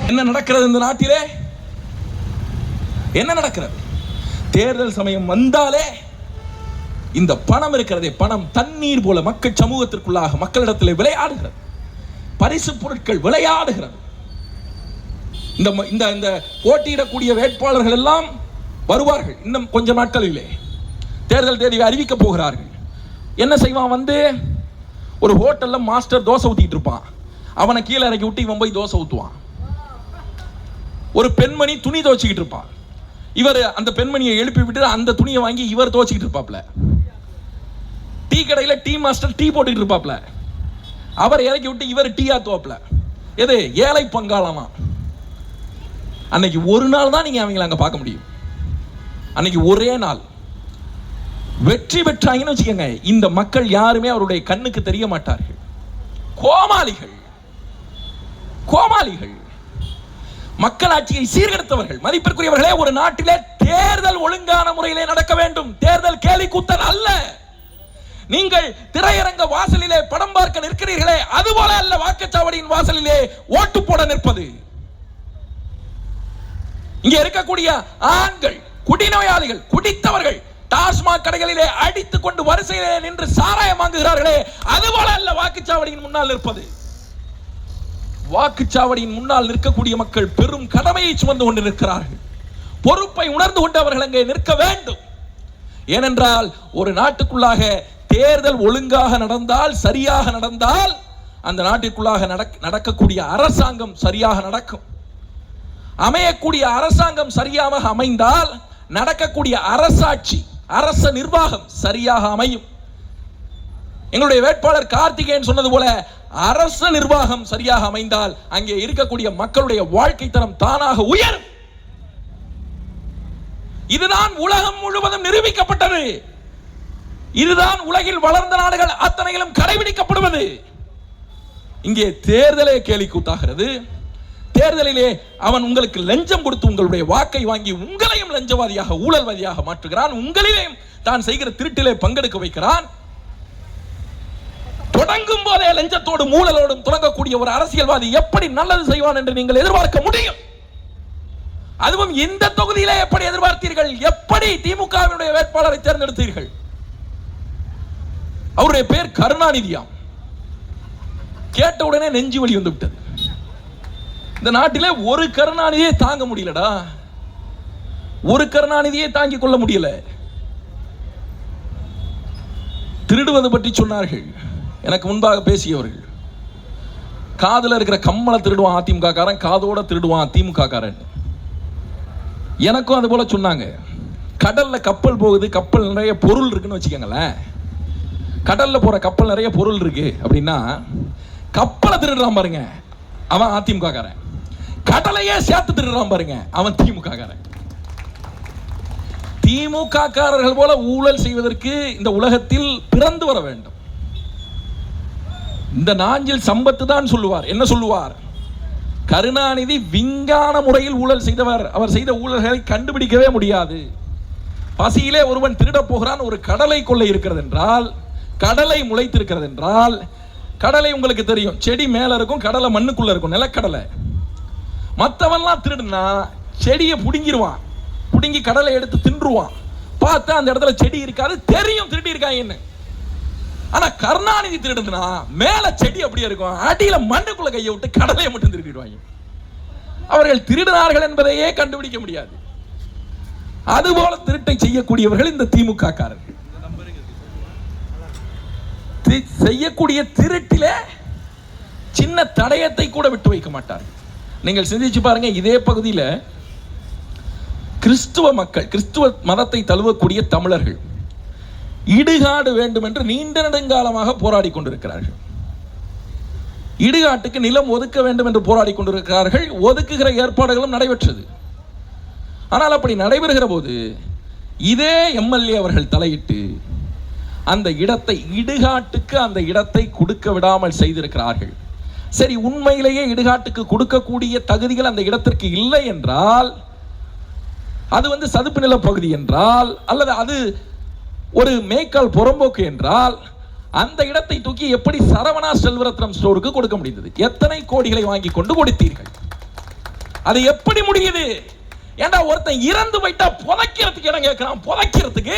என்ன நடக்கிறது இந்த நாட்டிலே? என்ன நடக்கிறது? தேர்தல் சமயம் வந்தாலே இந்த பணம் இருக்கிறதே, பணம் தண்ணீர் போல மக்கள் சமூகத்திற்குள்ளாக மக்களிடத்தில் விளையாடுகிறது. பரிசு பொருட்கள் விளையாடுகிறது. இந்த போட்டியிடக்கூடிய வேட்பாளர்கள் எல்லாம் வருவார்கள். இன்னும் கொஞ்ச நாட்களிலே தேர்தல் தேதி அறிவிக்க போகிறார்கள். என்ன செய்வான்? வந்து ஒரு ஹோட்டல்ல மாஸ்டர் தோசை ஊத்திட்டு இருப்பான். அவனை கீழே இறக்கி விட்டு இவன் போய் தோசை ஊத்துவான். ஒரு பெண்மணி துணி துவைச்சிக்கிட்டு இருப்பான். இவர் அந்த பெண்மணியை எழுப்பி விட்டு அந்த துணியை வாங்கி இவர் துவைச்சிக்கிட்டு இருப்பாப்ல. டீ கடையில டீ மாஸ்டர் டீ போட்டுக்கிட்டு இருப்பாப்ல. அவர் இறக்கி விட்டு இவர் டீ ஆத்துவாப்ல. எது? ஏழை பங்காளமா. அன்னைக்கு ஒரு நாள் தான் நீங்க அவங்களை அங்க பார்க்க முடியும். அன்னைக்கு ஒரே நாள் வெற்றி பெற்றாங்கன்னு வச்சுக்கோங்க, இந்த மக்கள் யாருமே அவருடைய கண்ணுக்கு தெரிய மாட்டார்கள். கோமாளிகள், கோமாளிகள், மக்களாட்சியை சீர்கெடுத்தவர்கள். மதிப்பிற்குரியவர்களே, ஒரு நாட்டிலே தேர்தல் ஒழுங்கான முறையிலே நடக்க வேண்டும். தேர்தல் கேலி கூத்தல் அல்ல. நீங்கள் திரையரங்க வாசலிலே படம் பார்க்க நிற்கிறீர்களே, அதுபோல அல்ல வாக்குச்சாவடியின் வாசலிலே ஓட்டு போட நிற்பது. இங்கே இருக்கக்கூடிய ஆண்கள், குடிநோயாளிகள், குடித்தவர்கள் டாஸ்மாக் கடைகளிலே அடித்துக் கொண்டு வரிசையிலே நின்று சாராயம் வாங்குகிறார்களே, அதுபோல அல்ல வாக்குச்சாவடியின் முன்னால் நிற்பது. வாக்குச்சாவடியின் முன்னால் நிற்கக்கூடிய மக்கள் பெரும் கடமையை சுமந்து கொண்டு நிற்கிறார்கள். பொறுப்பை உணர்ந்து கொண்டு அவர்கள் அங்கே நிற்க வேண்டும். ஏனென்றால் ஒரு நாட்டுக்குள்ளாக தேர்தல் ஒழுங்காக நடந்தால், சரியாக நடந்தால், அந்த நாட்டிற்குள்ளாக நடக்கக்கூடிய அரசாங்கம் சரியாக நடக்கும். அமையக்கூடிய அரசாங்கம் சரியாக அமைந்தால் நடக்கக்கூடிய அரசாட்சி, அரச நிர்வாகம் சரியாக அமையும். எங்களுடைய வேட்பாளர் கார்த்திகேயன் சொன்னது போல அரச நிர்வாகம் சரியாக அமைந்தால் அங்கே இருக்கக்கூடிய மக்களுடைய வாழ்க்கை தரம் தானாக உயரும். இதுதான் உலகம் முழுவதும் நிரூபிக்கப்பட்டது. இதுதான் உலகில் வளர்ந்த நாடுகள் அத்தனையிலும் கடைபிடிக்கப்படுவது. இங்கே தேர்தலே கேலி கூத்தாகிறது. தேர்தலிலே அவன் உங்களுக்கு லஞ்சம் கொடுத்து உங்களுடைய வாக்கை வாங்கி உங்களையும் லஞ்சவாதியாக, ஊழல்வாதியாக மாற்றுகிறான். உங்களையும் தான் செய்கிற திருட்டிலே பங்கெடுக்க வைக்கிறான். தொடங்கும் போதே லஞ்சத்தோடும் ஊழலோடும் தொடங்கக்கூடிய ஒரு அரசியல்வாதி எப்படி நல்லது செய்வான் என்று நீங்கள் எதிர்பார்க்க முடியும்? அதுவும் இந்த தொகுதியிலே எப்படி எதிர்பார்த்தீர்கள்? எப்படி திமுகவினுடைய வேட்பாளரை தேர்ந்தெடுத்தீர்கள்? அவருடைய பேர் கருணாநிதியாம். கேட்ட உடனே நெஞ்சு வலி வந்து விட்டது. இந்த நாட்டிலே ஒரு கருணாநிதியை தாங்க முடியலடா. ஒரு கருணாநிதியை தாங்கிக் கொள்ள முடியல. திருடுவது பற்றி சொன்னார்கள் எனக்கு முன்பாக பேசியவர்கள். காதுல இருக்கிற கம்மலை திருடுவான் அதிமுக காரன், காதோட திருடுவான் திமுக காரன். எனக்கும் அது போல சொன்னாங்க. கடல்ல கப்பல் போகுது, கப்பல் நிறைய பொருள் இருக்குன்னு வச்சுக்கோங்களேன். கடல்ல போற கப்பல் நிறைய பொருள் இருக்கு அப்படின்னா, கப்பலை திருடுறான் பாருங்க அவன் அதிமுக காரன், கடலையே சேர்த்து திருடுறான் பாருங்க அவன் திமுக காரன். திமுக காரர்கள் போல ஊழல் செய்வதற்கு இந்த உலகத்தில் பிறந்து வர வேண்டும். இந்த நாஞ்சில் சம்பத்து தான் சொல்லுவார். என்ன சொல்லுவார்? கருணாநிதி விஞ்ஞான முறையில் ஊழல் செய்தவர். அவர் செய்த ஊழல்களை கண்டுபிடிக்கவே முடியாது. பசியிலே ஒருவன் திருட போகிறான். ஒரு கடலை கொள்ளை இருக்கிறது என்றால், கடலை முளைத்திருக்கிறது என்றால், கடலை உங்களுக்கு தெரியும், செடி மேல இருக்கும், கடலை மண்ணுக்குள்ள இருக்கும், நிலக்கடலை. மற்றவன்லாம் திருடுனா செடியை புடுங்கிடுவான், புடுங்கி கடலை எடுத்து தின்றுவான். பார்த்தா அந்த இடத்துல செடி இருக்காது, தெரியும் திருடி இருக்காங்கன்னு. ஆனா கருணாநிதி திருடுனா மேல செடி அப்படியே இருக்கும், அடியில மண்ணுக்குள்ள கையை விட்டு கடலையை மட்டும் திருடிடுவாங்க. அவர்கள் திருடினார்கள் என்பதையே கண்டுபிடிக்க முடியாது. அதுபோல திருட்டை செய்யக்கூடியவர்கள் இந்த திமுக காரர்கள். செய்யக்கூடிய திருட்டிலே சின்ன தடயத்தை கூட விட்டு வைக்க மாட்டார்கள். நீங்கள் சிந்திச்சு பாருங்க, இதே பகுதியில் கிறிஸ்துவ மக்கள், கிறிஸ்துவ மதத்தை தழுவக்கூடிய தமிழர்கள் இடுகாடு வேண்டும் என்று நீண்ட நெடுங்காலமாக போராடி கொண்டிருக்கிறார்கள். இடுகாட்டுக்கு நிலம் ஒதுக்க வேண்டும் என்று போராடி கொண்டிருக்கிறார்கள். ஒதுக்குகிற ஏற்பாடுகளும் நடைபெற்றது. ஆனால் அப்படி நடைபெறுகிற போது இதே எம்எல்ஏ அவர்கள் தலையிட்டு அந்த இடத்தை, இடுகாட்டுக்கு அந்த இடத்தை கொடுக்க விடாமல் செய்திருக்கிறார்கள். சரி, உண்மையிலேயே இடுகாட்டுக்கு கொடுக்கக்கூடிய தகுதிகள் அந்த இடத்திற்கு இல்லை என்றால், அது சதுப்பு நில பகுதி என்றால், அல்லது அது ஒரு மேய்க்கால் புறம்போக்கு என்றால், அந்த இடத்தை தூக்கி எப்படி சரவணா செல்வரத்னம் ஸ்டோருக்கு கொடுக்க முடிந்தது? எத்தனை கோடிகளை வாங்கி கொண்டு கொடுத்தீர்கள்? அது எப்படி முடியுது? ஏண்டா ஒருத்தன் இறந்து போயிட்டா புதைக்கிறதுக்கு இடம் கேட்கிறான். புதைக்கிறதுக்கு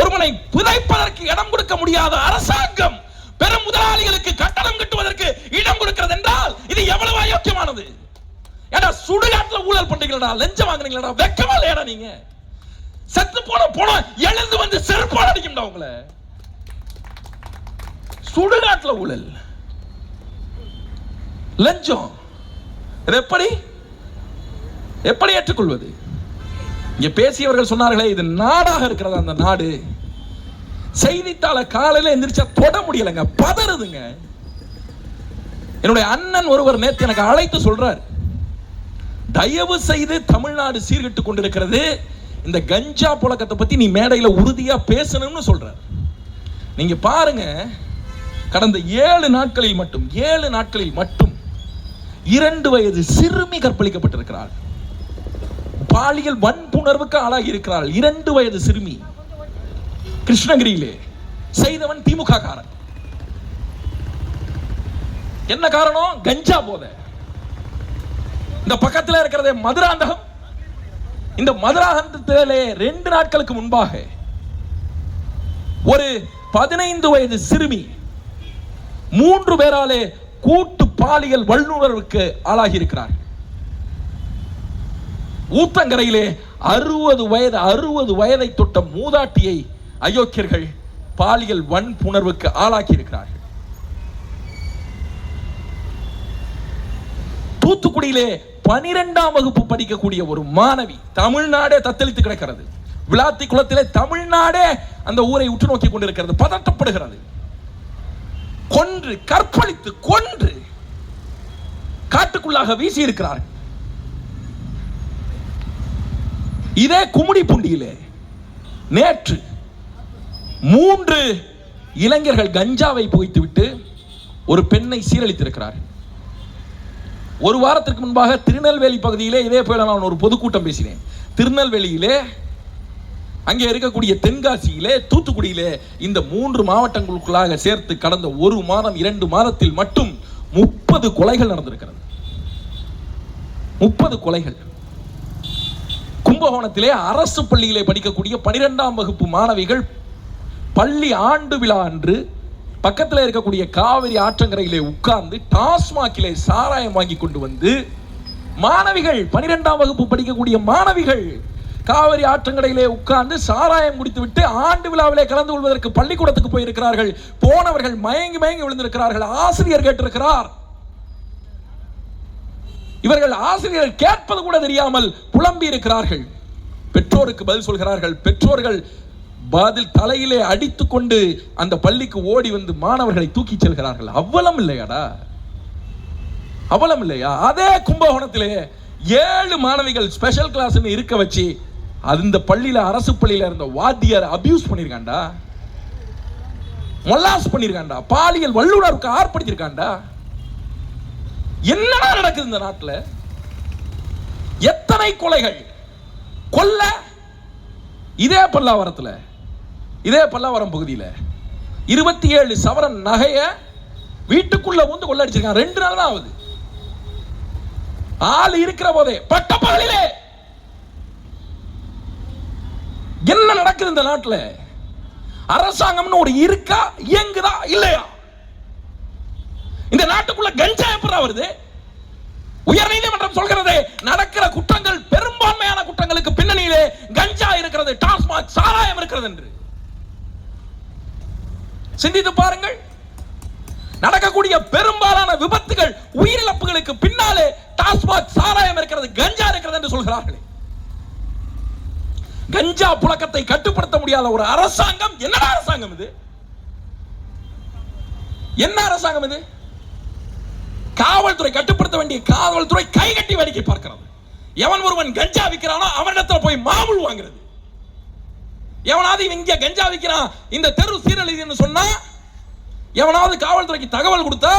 ஒருவனை புதைப்பதற்கு இடம் கொடுக்க முடியாத அரசாங்கம் பெரும் முதலாளிகளுக்கு கட்டணம் கட்டுவதற்கு இடம் கொடுக்கிறது என்றால் இது எவ்வளவு அயோக்கியமானது? ஏண்டா சுடுகாட்டுல ஊழல் பண்றீங்களா? லஞ்சம் வாங்குறீங்களா? வெக்கமா இல்லையாடா நீங்க? செத்து போன எழுந்து வந்து செருப்பால் அடிக்கும்டா உங்களை. சுடுகாட்டுல ஊழல், லஞ்சம், எப்படி எப்படி ஏற்றுக்கொள்வது? இங்க பேசியவர்கள் சொன்னார்களே, இது நாடாக இருக்கிறதா? அந்த நாடு செய்தித்தாள காலையில எந்திரிச்சா தொட முடியலங்க, பதறுதுங்க. என்னுடைய அண்ணன் ஒருவர் நேற்று எனக்கு அழைத்து சொல்றார், தயவு செய்து தமிழ்நாடு சீர்கெட்டு கொண்டிருக்கிறது, இந்த கஞ்சா புழக்கத்தை பத்தி நீ மேடையில் உறுதியா பேசணும்னு சொல்றார். நீங்க பாருங்க, கடந்த 7 நாட்களில் மட்டும் 2 வயது சிறுமி கற்பழிக்கப்பட்டிருக்கிறார். பாலியல் வன்புணர்வுக்கு ஆளாகி இருக்கிறார் 2 வயது சிறுமி. கிருஷ்ணகிரியிலே செய்தவன் திமுக காரன். என்ன காரணம்? கஞ்சா போதை. இந்த பக்கத்தில் இருக்கிறதே மதுராந்தகம். இந்த மதுராந்தகத்திலே 2 நாட்களுக்கு முன்பாக ஒரு 15 வயது சிறுமி 3 பேராலே கூட்டு பாலியல் வல்லுணர்வுக்கு ஆளாகி இருக்கிறார். ஊத்தங்கரையிலே 60 வயதை தொட்ட மூதாட்டியை அயோக்கியர்கள் பாலியல் வன்புணர்வுக்கு ஆளாக்கி இருக்கிறார்கள். தூத்துக்குடியிலே 12ஆம் வகுப்பு படிக்கக்கூடிய ஒரு மாணவி, தமிழ்நாடே தத்தளித்து கிடக்கிறது. விளாத்தி குளத்திலே தமிழ்நாடே அந்த ஊரை உற்று நோக்கி கொண்டிருக்கிறது, பதட்டப்படுகிறது. கொன்று கற்பழித்து கொன்று காட்டுக்குள்ளாக வீசி இருக்கிறார். இதே கும்மிடிப்பூண்டியிலே நேற்று 3 இளைஞர்கள் கஞ்சாவை புகைத்துவிட்டு ஒரு பெண்ணை சீரழித்திருக்கிறார். ஒரு வாரத்திற்கு முன்பாக திருநெல்வேலி பகுதியிலே இதே போல நான் ஒரு பொதுக்கூட்டம் பேசினேன். திருநெல்வேலியிலே, அங்கே இருக்கக்கூடிய தென்காசியிலே, தூத்துக்குடியிலே, இந்த 3 மாவட்டங்களுக்குள்ளாக சேர்த்து கடந்த 1 மாதம் 2 மாதத்தில் மட்டும் 30 கொலைகள் நடந்திருக்கிறது. 30 கொலைகள். கும்பகோணத்திலே அரசு பள்ளியிலே படிக்கக்கூடிய 12ஆம் வகுப்பு மாணவிகள் பள்ளி ஆண்டு விழா அன்று பக்கத்தில் இருக்கக்கூடிய காவிரி ஆற்றங்கரையிலே உட்கார்ந்து டாஸ்மாகிலே சாராயம் வாங்கி கொண்டு வந்து மாணவிகள், 12ஆம் வகுப்பு படிக்கக்கூடிய மாணவிகள் காவிரி ஆற்றங்கரையிலே உட்கார்ந்து சாராயம் குடித்து விட்டு ஆண்டு விழாவிலே கலந்து கொள்வதற்கு பள்ளிக்கூடத்துக்கு போயிருக்கிறார்கள். போனவர்கள் மயங்கி விழுந்திருக்கிறார்கள். ஆசிரியர் கேட்டிருக்கிறார். இவர்கள் ஆசிரியர்கள் கேட்பது கூட தெரியாமல் புலம்பி இருக்கிறார்கள். பெற்றோருக்கு பதில் சொல்கிறார்கள். பெற்றோர்கள் பதில் தலையிலே அடித்துக் கொண்டு அந்த பள்ளிக்கு ஓடி வந்து மாணவர்களை தூக்கி செல்கிறார்கள். அவ்வளம் இல்லையாடா? அவ்வளம் இல்லையா? அதே கும்பகோணத்திலே 7 மாணவிகள் ஸ்பெஷல் கிளாஸ் இருக்க வச்சு அந்த பள்ளியில, அரசு பள்ளியில இருந்த வாத்தியார் அபியூஸ் பண்ணிருக்காண்டா, மொல்லாஸ் பண்ணிருக்காண்டா, பாலியல் வல்லுனருக்கு ஆர்ப்பரிச்சிருக்காண்டா. என்ன நடக்குது இந்த நாட்டில்? எத்தனை கொலைகள், கொல்ல. இதே பல்லாவரம் பகுதியில் 27 சவரன் நகைய வீட்டுக்குள்ள வந்து கொள்ளடிச்சிருக்காங்க. 2 நாள் தான் ஆகுது. ஆள் இருக்கிற போதே பட்டப்பகலிலே. என்ன நடக்குது இந்த நாட்டில்? அரசாங்கம்னு ஒரு இருக்கா? இயங்குதா இல்லையா? இந்த நாட்டுக்குள்ள கஞ்சா எப்படி வருது? உயர்நீதிமன்றம் சொல்கிறது, நடக்கிற குற்றங்கள், பெரும்பான்மையான குற்றங்களுக்கு பின்னணியிலே கஞ்சா இருக்கிறது, டாஸ்மாக் சாராயம் இருக்கிறது என்று. சிந்தித்து பாருங்கள். நடக்கக்கூடிய பெரும்பாலான விபத்துகள், உயிரிழப்புகளுக்கு பின்னாலே டாஸ்மாக் சாராயம் இருக்கிறது, கஞ்சா இருக்கிறது என்று சொல்கிறார்கள். கஞ்சா புழக்கத்தை கட்டுப்படுத்த முடியாத ஒரு அரசாங்கம். என்ன அரசாங்கம் இது? என்ன அரசாங்கம் இது? காவல்துறை கட்டுப்படுத்த வேண்டிய காவல்துறை கை கட்டி வேடிக்கை பார்க்கிறது. எவன் ஒருவன் கஞ்சா விற்கிறானோ அவனிடத்தில் போய் மாமூல் வாங்குறது. எவனாவது இங்க கஞ்சா விற்கிறான், இந்த தெரு சீரழிதுன்னு சொன்னா எவனாவது காவல்துறைக்கு தகவல் கொடுத்தா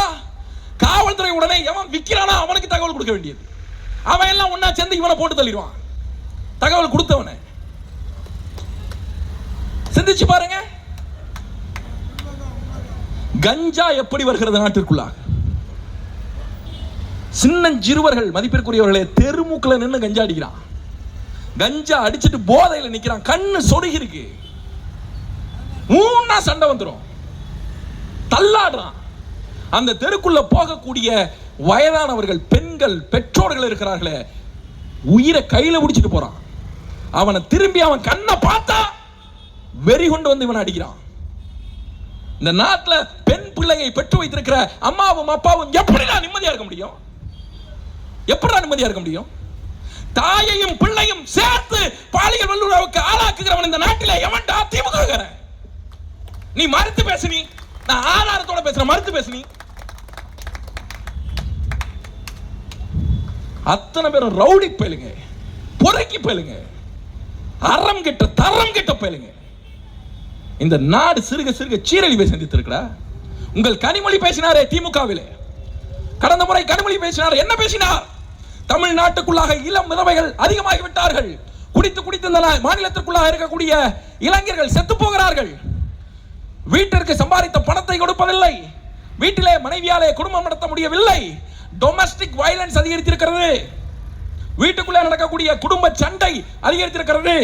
காவல்துறை உடனே எவன் விற்கிறானோ அவனுக்கு தகவல் கொடுக்க வேண்டியது. அவன் எல்லாம் ஒன்னா சேர்ந்து இவனை போட்டு தள்ளிடுவான், தகவல் கொடுத்தவனை. சிந்திச்சு பாருங்க, கஞ்சா எப்படி வருகிறது நாட்டிற்குள்ளாக. சின்னஞ்சிறுவர்கள் மதிப்பிற்குரியவர்களே தெருமுக்கில் நின்று கஞ்சா அடிக்கிறான். கஞ்சா அடிச்சுட்டு போதையில் நிற்கிறான். கண்ணு சொருகி இருக்கு. மூணா சண்டை வந்துடும். தள்ளாடுறான். அந்த தெருக்குள்ள போகக்கூடிய வயதானவர்கள், பெண்கள், பெற்றோர்கள் இருக்கிறார்களே, உயிரை கையில பிடிச்சிட்டு போறான். அவனை திரும்பி அவன் கண்ணை பார்த்தா வெறி கொண்டு வந்து இவனை அடிக்கிறான். இந்த நாட்டில் பெண் பிள்ளையை பெற்று வைத்திருக்கிற அம்மாவும் அப்பாவும் எப்படிடா நிம்மதியா இருக்க முடியும்? எப்படிடா நிம்மதியா இருக்க முடியும்? தாயையும் பிள்ளையும் சேர்த்து பாலியல் வல்லுறவுக்கு ஆளாக்குகிறவன் இந்த நாட்டில் எவன்டா? திமுக. நீ மறுத்து பேசுனி, நான் ஆதாரத்தோட பேசுறேன். மறுத்து பேசுனி. அத்தனை பேரும் ரவுடி பயலுங்க, பொறுக்கி பயலுங்க, அறம் கெட்ட தரம் கெட்ட பயலுங்க. இந்த நாடு சிறுக சிறுக சீரழிவை சந்தித்திருக்கிறா. உங்கள் கனிமொழி பேசினாரே திமுகவிலே, கடந்த முறை கனிமொழி பேசினார். என்ன பேசினார்? தமிழ்நாட்டுக்குள்ளாக இளம் விதவைகள் அதிகமாகிவிட்டார்கள். குடித்து குடித்து இந்த மாநிலத்திற்குள்ளாக இருக்கக்கூடிய இளைஞர்கள் செத்து போகிறார்கள். வீட்டிற்கு சம்பாதித்த பணத்தை கொடுப்பதில்லை. வீட்டிலே மனைவியாலே குடும்பம் நடத்த முடியவில்லை. டொமஸ்டிக் வயலன்ஸ் அதிகரித்திருக்கிறது. வீட்டுக்குள்ளே நடக்கக்கூடிய குடும்ப சண்டை அதிகரித்திருக்கிறது.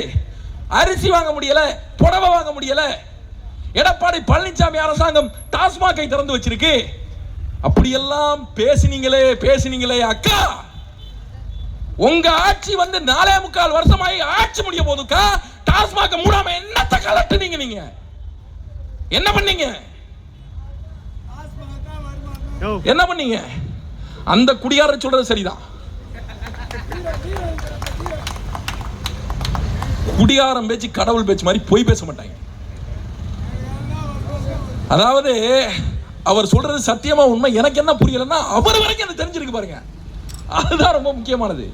அரிசி வாங்க முடியல, புடவை வாங்க முடியல. எடப்பாடி பழனிசாமி அரசாங்கம் டாஸ்மாகை திறந்து வச்சிருக்கு. அப்படியெல்லாம் பேசினீங்களே அக்கா. உங்க ஆட்சி வந்து 4.25 வருஷமாயி ஆட்சி முடிய போதுக்கா. டாஸ்மாக மூடாம என்னத்த கலட்டுனீங்க? நீங்க என்ன பண்ணீங்க? என்ன பண்ணீங்க? அந்த குடியார சொல்றது சரிதான். குடியாரம் பேச்சு கடவுள் பேச்சு மாதிரி போய் பேச மாட்டாங்க. அதாவது அவர் சொல்றது சத்தியமா உண்மை. எனக்கு என்ன புரியலன்னா, அவர் வரைக்கும் எனக்கு தெரிஞ்சிருக்கு பாருங்க. அதுதான் ரொம்ப முக்கியமானது.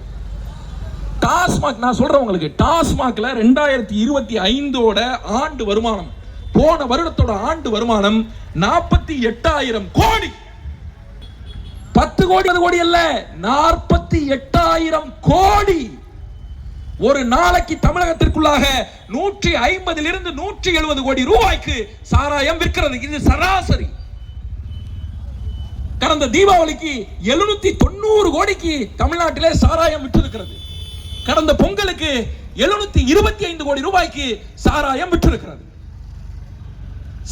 டாஸ்மாக், நான் சொல்றேன் உங்களுக்கு, டாஸ்மாக்ல 2025 ஆண்டு வருமானம், போன வருடத்தோட ஆண்டு வருமானம் 48,000 கோடி. 10 கோடி 20 கோடி அல்ல, 48,000 கோடி. ஒரு நாளைக்கு தமிழகத்திற்குள்ளாக 150 இருந்து 170 கோடி ரூபாய்க்கு சாராயம் விற்கிறது. இது சராசரி. கடந்த தீபாவளிக்கு 790 கோடிக்கு தமிழ்நாட்டிலே சாராயம் விற்றிருக்கிறது. கடந்த பொங்கலுக்கு 725 கோடி ரூபாய்க்கு சாராயம் விற்றிருக்கிறது.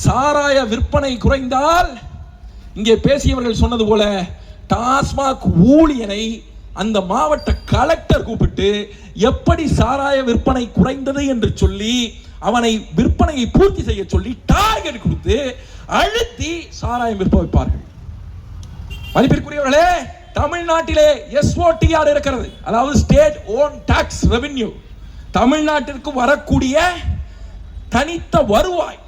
சாராய விற்பனை குறைந்தால், இங்கே பேசியவர்கள் சொன்னது போல, டாஸ்மாக் ஊழியனை அந்த மாவட்ட கலெக்டர் கூப்பிட்டு எப்படி சாராய விற்பனை குறைந்தது என்று சொல்லி அவனை விற்பனையை பூர்த்தி செய்ய சொல்லி டார்கெட் கொடுத்து அழுத்தி சாராயம் விற்ப வைப்பார்கள். மதிப்பிற்குரியவர்களே, தமிழ்நாட்டிலே SOTR இருக்கிறது, அதாவது ஸ்டேட் ஓன் டாக்ஸ் ரெவென்யூ. தமிழ்நாட்டிற்கு வரக்கூடிய தனித்த வருவாய்.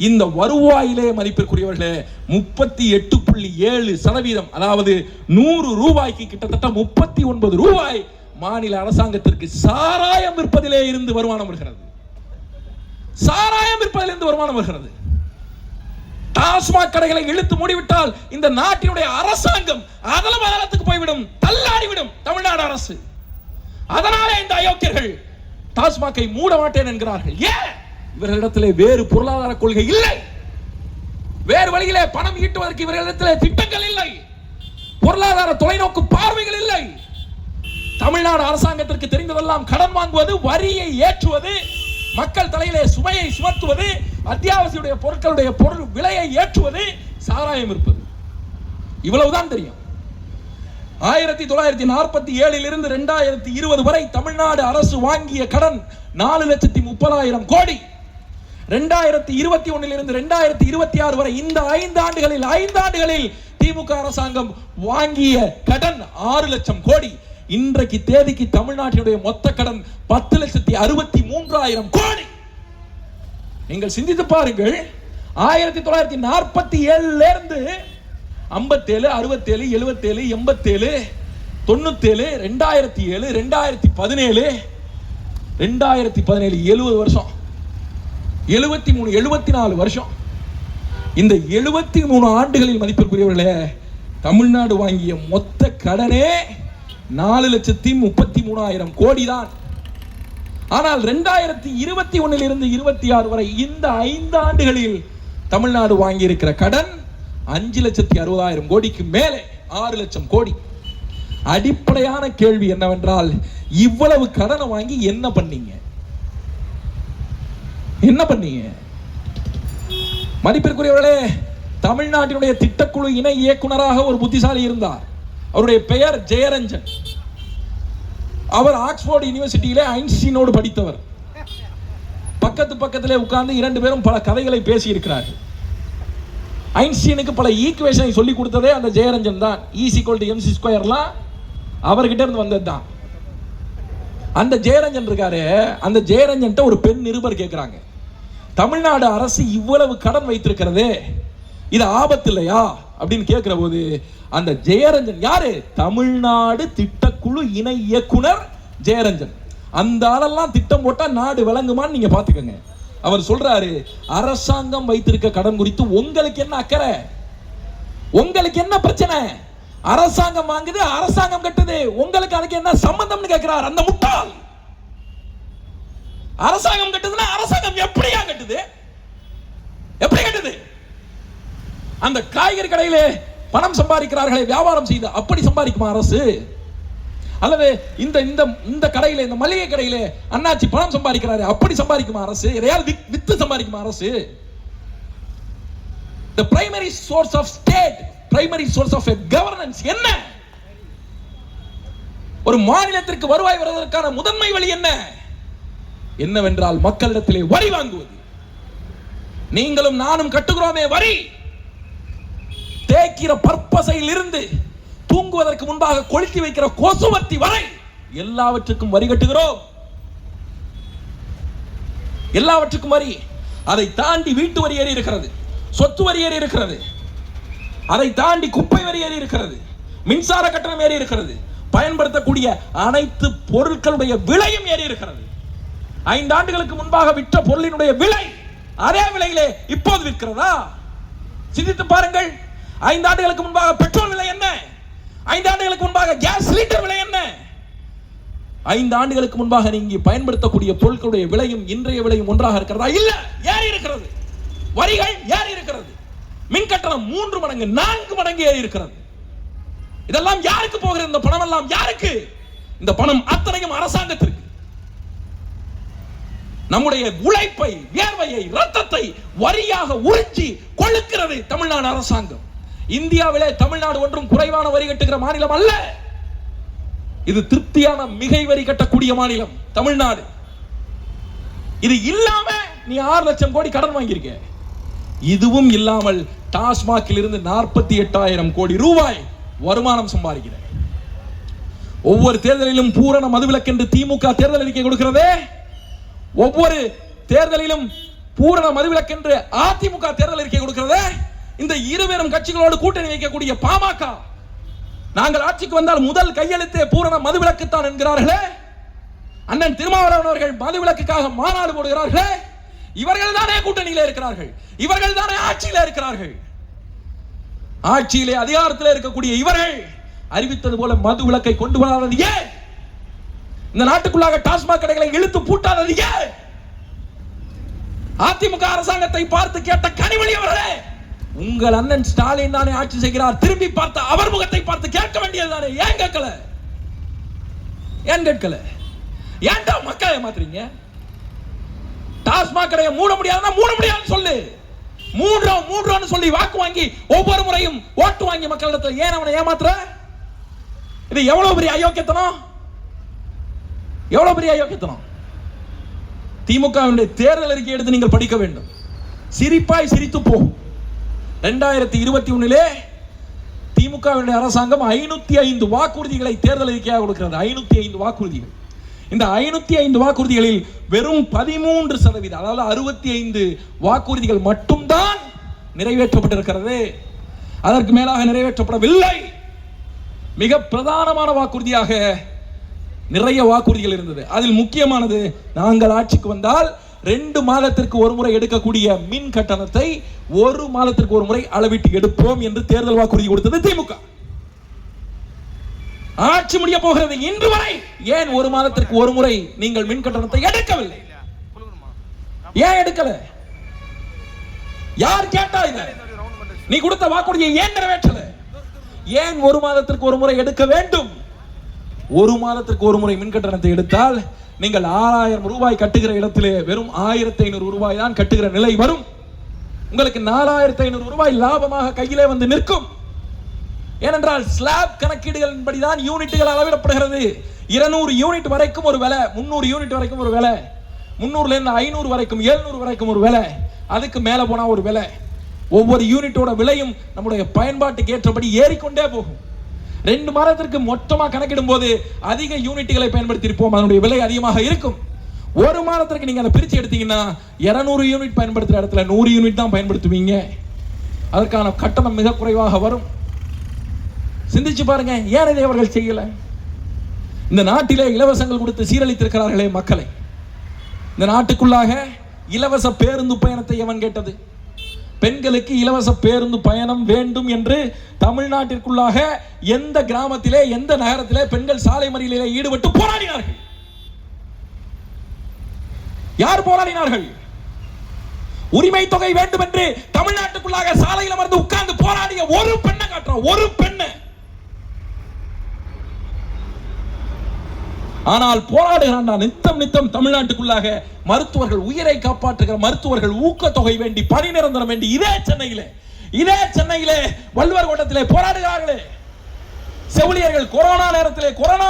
இந்த வருவாயிலே மதிப்பிற்குரியவர்களே 38.7%, அதாவது 100 ரூபாய்க்கு கிட்டத்தட்ட 39 ரூபாய் மாநில அரசாங்கத்திற்கு சாராயம் விற்பதிலே இருந்து வருமானம் வருகிறது. சாராயம் விற்பதிலிருந்து வருமானம் வருகிறது. டாஸ்மாக் கடைகளை இழுத்து மூடிவிட்டால் இந்த நாட்டினுடைய அரசாங்கம் அதலத்துக்கு போய்விடும், தள்ளாடிவிடும் தமிழ்நாடு அரசு. அதனாலே இந்த அயோக்கியர்கள் டாஸ்மாக்கை மூட மாட்டேன் என்கிறார்கள். ஏன்? இவர்களிடத்திலே வேறு பொருளாதார கொள்கை இல்லை. வேறு வழியிலே பணம் ஈட்டுவதற்கு இவர்களிடத்திலே திட்டங்கள் இல்லை. பொருளாதார தொலைநோக்கு பார்வைகள் இல்லை. தமிழ்நாடு அரசாங்கத்திற்கு தெரிந்ததெல்லாம் கடன் வாங்குவது, வரியை ஏற்றுவது, மக்கள் தலையிலே சுமையை சுமத்துவது, அத்தியாவசிய பொருட்களுடைய பொருள் விலையை ஏற்றுவது, சாராயம் இருப்பது. இவ்வளவுதான் தெரியும். 1947 இருந்து 2020 வரை தமிழ்நாடு அரசு வாங்கிய கடன் 4,30,000 கோடி. 2021 இருந்து 2026 வரை இந்த 5 ஆண்டுகளில் திமுக அரசாங்கம் வாங்கிய கடன் 6 லட்சம் கோடி. இன்றைக்கு தேதிக்கு தமிழ்நாட்டினுடைய மொத்த கடன் 10,63,000 கோடி. நீங்கள் சிந்தித்து பாருங்கள். 1947 இருந்து 57, 67, 77, 87, 97, 2007, 2017, 70 வருஷம், 73, 74 வருஷம். இந்த 73 ஆண்டுகளில் மதிப்பிற்குரியவர்களே, தமிழ்நாடு வாங்கிய மொத்த கடனே 4,33,000 கோடி தான். ஆனால் 2021 இருந்து 26 வரை இந்த 5 ஆண்டுகளில் தமிழ்நாடு வாங்கி இருக்கிற கடன் 5,60,000 கோடிக்கு மேலே, 6 லட்சம் கோடி. அடிப்படையான கேள்வி என்னவென்றால், இவ்வளவு கடனை வாங்கி என்ன பண்ணீங்க? என்ன பண்ணீங்க? மதிப்பிற்குரியவர்களே, தமிழ்நாட்டினுடைய திட்டக்குழு இணை இயக்குனராக ஒரு புத்திசாலி இருந்தார். அவருடைய பெயர் ஜெயரஞ்சன். அவர் ஆக்ஸ்போர்ட் யூனிவர்சிட்டியிலே ஐன்ஸ்டீனோடு படித்தவர். பக்கத்திலே உட்கார்ந்து இரண்டு பேரும் பல கதைகளை பேசி இருக்கிறார்கள். ஐன்ஸ்டீனுக்கு பல ஈக்குவேஷனை சொல்லி கொடுத்ததே அந்த ஜெயரஞ்சன் தான். E=mc² அவர்கிட்ட இருந்து வந்தது தான். அந்த ஜெயரஞ்சன் இருக்காரு, அந்த ஜெயரஞ்சன் ஒரு பெண் நிருபர் கேட்கிறாங்க, தமிழ்நாடு அரசு இவ்வளவு கடன் வைத்திருக்கிறதே, இது ஆபத்து இல்லையா அப்படின்னு கேட்கிற போது, அந்த ஜெயரஞ்சன் யாரு? தமிழ்நாடு திட்டக்குழு இணை இயக்குனர் ஜெயரஞ்சன். அந்த ஆளெல்லாம் திட்டம் போட்டா நாடு விளங்குமான்னு நீங்க பாத்துக்கங்க. அவர் சொல்றாரு, அரசாங்கம் வைத்திருக்க கடன் குறித்து உங்களுக்கு என்ன அக்கறை? உங்களுக்கு என்ன பிரச்சனை? அரசாங்கம் வாங்குது, அரசாங்கம் கட்டுது, உங்களுக்கு அதுக்கு என்ன சம்பந்தம்னு கேட்கிறார் அந்த முட்டாள். அரசாங்கம் கட்டுதுன்னா அரசாங்கம் எப்படியா கட்டுது? எப்படி கட்டுது? அந்த காய்கறி கடையிலே பணம் சம்பாதிக்கிறார்களே வியாபாரம் செய்து, அப்படி சம்பாதிக்குமா அரசு? அல்லது இந்த இந்த இந்த கடையில, இந்த மளிகை கடையில அண்ணாச்சி பணம் சம்பாதிக்கிறாரு, அப்படி சம்பாதிக்குமா அரசு? எதையாவது வித்து சம்பாதிக்குமா அரசு? The primary source of state, primary source of a governance என்ன? ஒரு மாநிலத்திற்கு வருவாய் வருவதற்கான முதன்மை வழி என்ன? என்னவென்றால் மக்களிடத்திலே வரி வாங்குவது. நீங்களும் நானும் கட்டுகிறோமே வரி, தேய்க்கிற பற்பசையில் இருந்து தூங்குவதற்கு முன்பாக கொளுத்தி வைக்கிற கொசுவர்த்தி வரை எல்லாவற்றுக்கும் வரி கட்டுகிறோம். எல்லாவற்றுக்கும் வரி. அதை தாண்டி வீட்டு வரி ஏறி இருக்கிறது, சொத்து வரி ஏறி இருக்கிறது, அதை தாண்டி குப்பை வரி ஏறி இருக்கிறது, மின்சார கட்டணம் ஏறி இருக்கிறது, பயன்படுத்தக்கூடிய அனைத்து பொருட்களுடைய விலையும் ஏறி இருக்கிறது. 5 ஆண்டுகளுக்கு முன்பாக விற்ற பொருளினுடைய விலை அதே விலையிலே இப்போது விற்கிறதா? சிந்தித்து பாருங்கள். 5 ஆண்டுகளுக்கு முன்பாக பெட்ரோல் விலை என்ன? 5 ஆண்டுகளுக்கு முன்பாக கேஸ் லிட்டர் விலை என்ன? 5 ஆண்டுகளுக்கு முன்பாக நீங்க பயன்படுத்தக்கூடிய பொருட்களுடைய விலையும் இன்றைய விலையும் ஒன்றாக இருக்கிறதா? இல்ல, ஏறி இருக்கிறது. வரிகள் ஏறி இருக்கிறது. மின் கட்டணம் 3 மடங்கு 4 மடங்கு ஏறி இருக்கிறது. இதெல்லாம் யாருக்கு போகிறது? இந்த பணம் எல்லாம் யாருக்கு? இந்த பணம் அத்தனையும் அரசாங்கத்திற்கு. நம்முடைய உழைப்பை, வியர்வையை, ரத்தத்தை வரியாக உறிஞ்சி கொழுக்கிறது தமிழ்நாடு அரசாங்கம். இந்தியாவிலே தமிழ்நாடு ஒன்றும் குறைவான வரி கட்டுகிற மாநிலம் அல்ல. இது திருப்தியான மிகை வரி கட்டக்கூடிய மாநிலம் தமிழ்நாடு. இது இல்லாம நீ 6 லட்சம் கோடி கடன் வாங்கியிருக்க. இதுவும் இல்லாமல் டாஸ்மாகில் இருந்து 48,000 கோடி ரூபாய் வருமானம் சம்பாதிக்கிற. ஒவ்வொரு தேர்தலிலும் பூரண மதுவிலக்கு என்று திமுக தேர்தல் அறிக்கை கொடுக்கிறதே, ஒவ்வொரு தேர்தலிலும் பூரண மதுவிலக்கு என்று அதிமுக தேர்தல் அறிக்கை கொடுக்கிறதே, இந்த இருவேறும் கட்சிகளோடு கூட்டணி வைக்கக்கூடிய பாமக நாங்கள் ஆட்சிக்கு வந்தால் முதல் கையெழுத்தே பூரண மதுவிலக்குத்தான் என்கிறார்களே. அண்ணன் திருமாவளவன் அவர்கள் மதுவிலக்குக்காக மாநாடு போடுகிறார்களே. இவர்கள் தானே கூட்டணியிலே இருக்கிறார்கள், இவர்கள் தானே ஆட்சியிலே இருக்கிறார்கள். ஆட்சியிலே அதிகாரத்திலே இருக்கக்கூடிய இவர்கள் அறிவித்தது போல மதுவிலக்கை கொண்டு வராதது ஏன்? இந்த நாட்டுக்குள்ளாக டாஸ்மாக் கடைகளை இழுத்து பூட்டாதது ஏன்? அதிமுக அரசாங்கத்தை பார்த்து கேட்ட கனிமொழி அவர்களே, உங்கள் அண்ணன் ஸ்டாலின் தானே ஆட்சி செய்கிறார், திரும்பி பார்த்த அவர் முகத்தை பார்த்து கேட்க வேண்டியது தானே? ஏன் கேட்கல? ஏன் கேட்கல? ஏன்டா மக்களை ஏமாத்துறீங்க? டாஸ்மாக் கடையை மூட முடியாதுன்னா மூட முடியாதுன்னு சொல்லு. மூன்றோன்னு சொல்லி வாக்கு வாங்கி ஒவ்வொரு முறையும் ஓட்டு வாங்கி மக்களிடத்தில் ஏன் அவனை ஏமாத்துற? இது எவ்வளவு பெரிய அயோக்கியத்தனம், எவ்வளவு பெரிய அயோக்கியத்தனம். திமுகவினுடைய தேர்தல் அறிக்கை எடுத்து நீங்கள் படிக்க வேண்டும். சிரிப்பாய் சிரித்து போகும். 2021 திமுகவினுடைய அரசாங்கம் 505 வாக்குறுதிகளை தேர்தல் அறிக்கையாக கொடுக்கிறது. 505 வாக்குறுதிகள். இந்த 505 வாக்குறுதிகளில் வெறும் 13%, அதாவது 65 வாக்குறுதிகள் மட்டும்தான் நிறைவேற்றப்பட்டிருக்கிறது. அதற்கு மேலாக நிறைவேற்றப்படவில்லை. மிக பிரதானமான வாக்குறுதியாக நிறைய வாக்குறுதிகள் இருந்தது. அதில் முக்கியமானது, நாங்கள் ஆட்சிக்கு வந்தால் 2 மாதத்திற்கு ஒரு முறை எடுக்கக்கூடிய மின் கட்டணத்தை 1 மாதத்திற்கு ஒரு முறை அளவிட்டு எடுப்போம் என்று தேர்தல் வாக்குறுதி கொடுத்தது திமுக. ஆட்சி முடிய போகிறது. இன்று வரை ஏன் 1 மாதத்திற்கு ஒரு முறை நீங்கள் மின் கட்டணத்தை எடுக்கவில்லை? ஏன் எடுக்கல? யார் கேட்டா? இத நீ கொடுத்த வாக்குறுதியை ஏன் நிறைவேற்றல? ஏன் 1 மாதத்திற்கு ஒரு முறை எடுக்க வேண்டும்? ஒரு மாதத்திற்கு ஒரு முறை மின் கட்டணத்தை எடுத்தால் நீங்கள் 6000 ரூபாய் கட்டுகிற இடத்திலே வெறும் 1500 ரூபாய் தான் கட்டுகிற நிலை வரும். உங்களுக்கு 4500 ரூபாய் லாபமாக கையிலே வந்து நிற்கும். ஏனென்றால் ஸ்லாப் கணக்கீடுகளின்படிதான் யூனிட்டுகள் அளவிடப்படுகிறது. 200 யூனிட் வரைக்கும் ஒரு விலை, 300 யூனிட் வரைக்கும் ஒரு விலை, 300ல இருந்து 500 வரைக்கும் 700 வரைக்கும் ஒரு விலை, அதுக்கு மேல போனா ஒரு விலை. ஒவ்வொரு யூனிட்டோட விலையும் நம்முடைய பயன்பாட்டுக்கு ஏற்றபடி ஏறிக்கொண்டே போகும். 2 மாதத்திற்கு மொத்தமா கணக்கிடும் போது அதிக யூனிட்டுகளை பயன்படுத்தி இருப்போம், அதனுடைய விலை அதிகமாக இருக்கும். ஒரு மாதத்திற்கு நீங்க அதை பிரிச்சு எடுத்தீங்கன்னா 200 யூனிட் பயன்படுத்துற இடத்துல 100 யூனிட் தான் பயன்படுத்துவீங்க. அதற்கான கட்டணம் மிக குறைவாக வரும். சிந்திச்சு பாருங்க, ஏன் இதை அவர்கள் செய்யல? இந்த நாட்டிலே இலவசங்கள் கொடுத்து சீரழித்திருக்கிறார்களே மக்களை. இந்த நாட்டுக்குள்ளாக இலவச பேருந்து பயணத்தை எவன் கேட்டது? பெண்களுக்கு இலவச பேருந்து பயணம் வேண்டும் என்று தமிழ்நாட்டிற்குள்ளாக எந்த கிராமத்திலே எந்த நகரத்திலே பெண்கள் சாலை மறியலிலே ஈடுபட்டு போராடினார்கள்? யார் போராடினார்கள்? உரிமை தொகை வேண்டும் என்று தமிழ்நாட்டுக்குள்ளாக சாலையில் அமர்ந்து உட்கார்ந்து போராடிய ஒரு பெண்ணை காட்டுறோம், ஒரு பெண்ணை. ஆனால் போராடுகிறான் நித்தம் நித்தம் தமிழ்நாட்டுக்குள்ளாக மருத்துவர்கள், உயிரை காப்பாற்றுகிற மருத்துவர்கள் ஊக்கத்தொகை வேண்டி, பணி நிரந்தரம் வேண்டி இதே சென்னையிலே வள்ளுவர் கோட்டத்திலே போராடுகிறார்களே. செவிலியர்கள் கொரோனா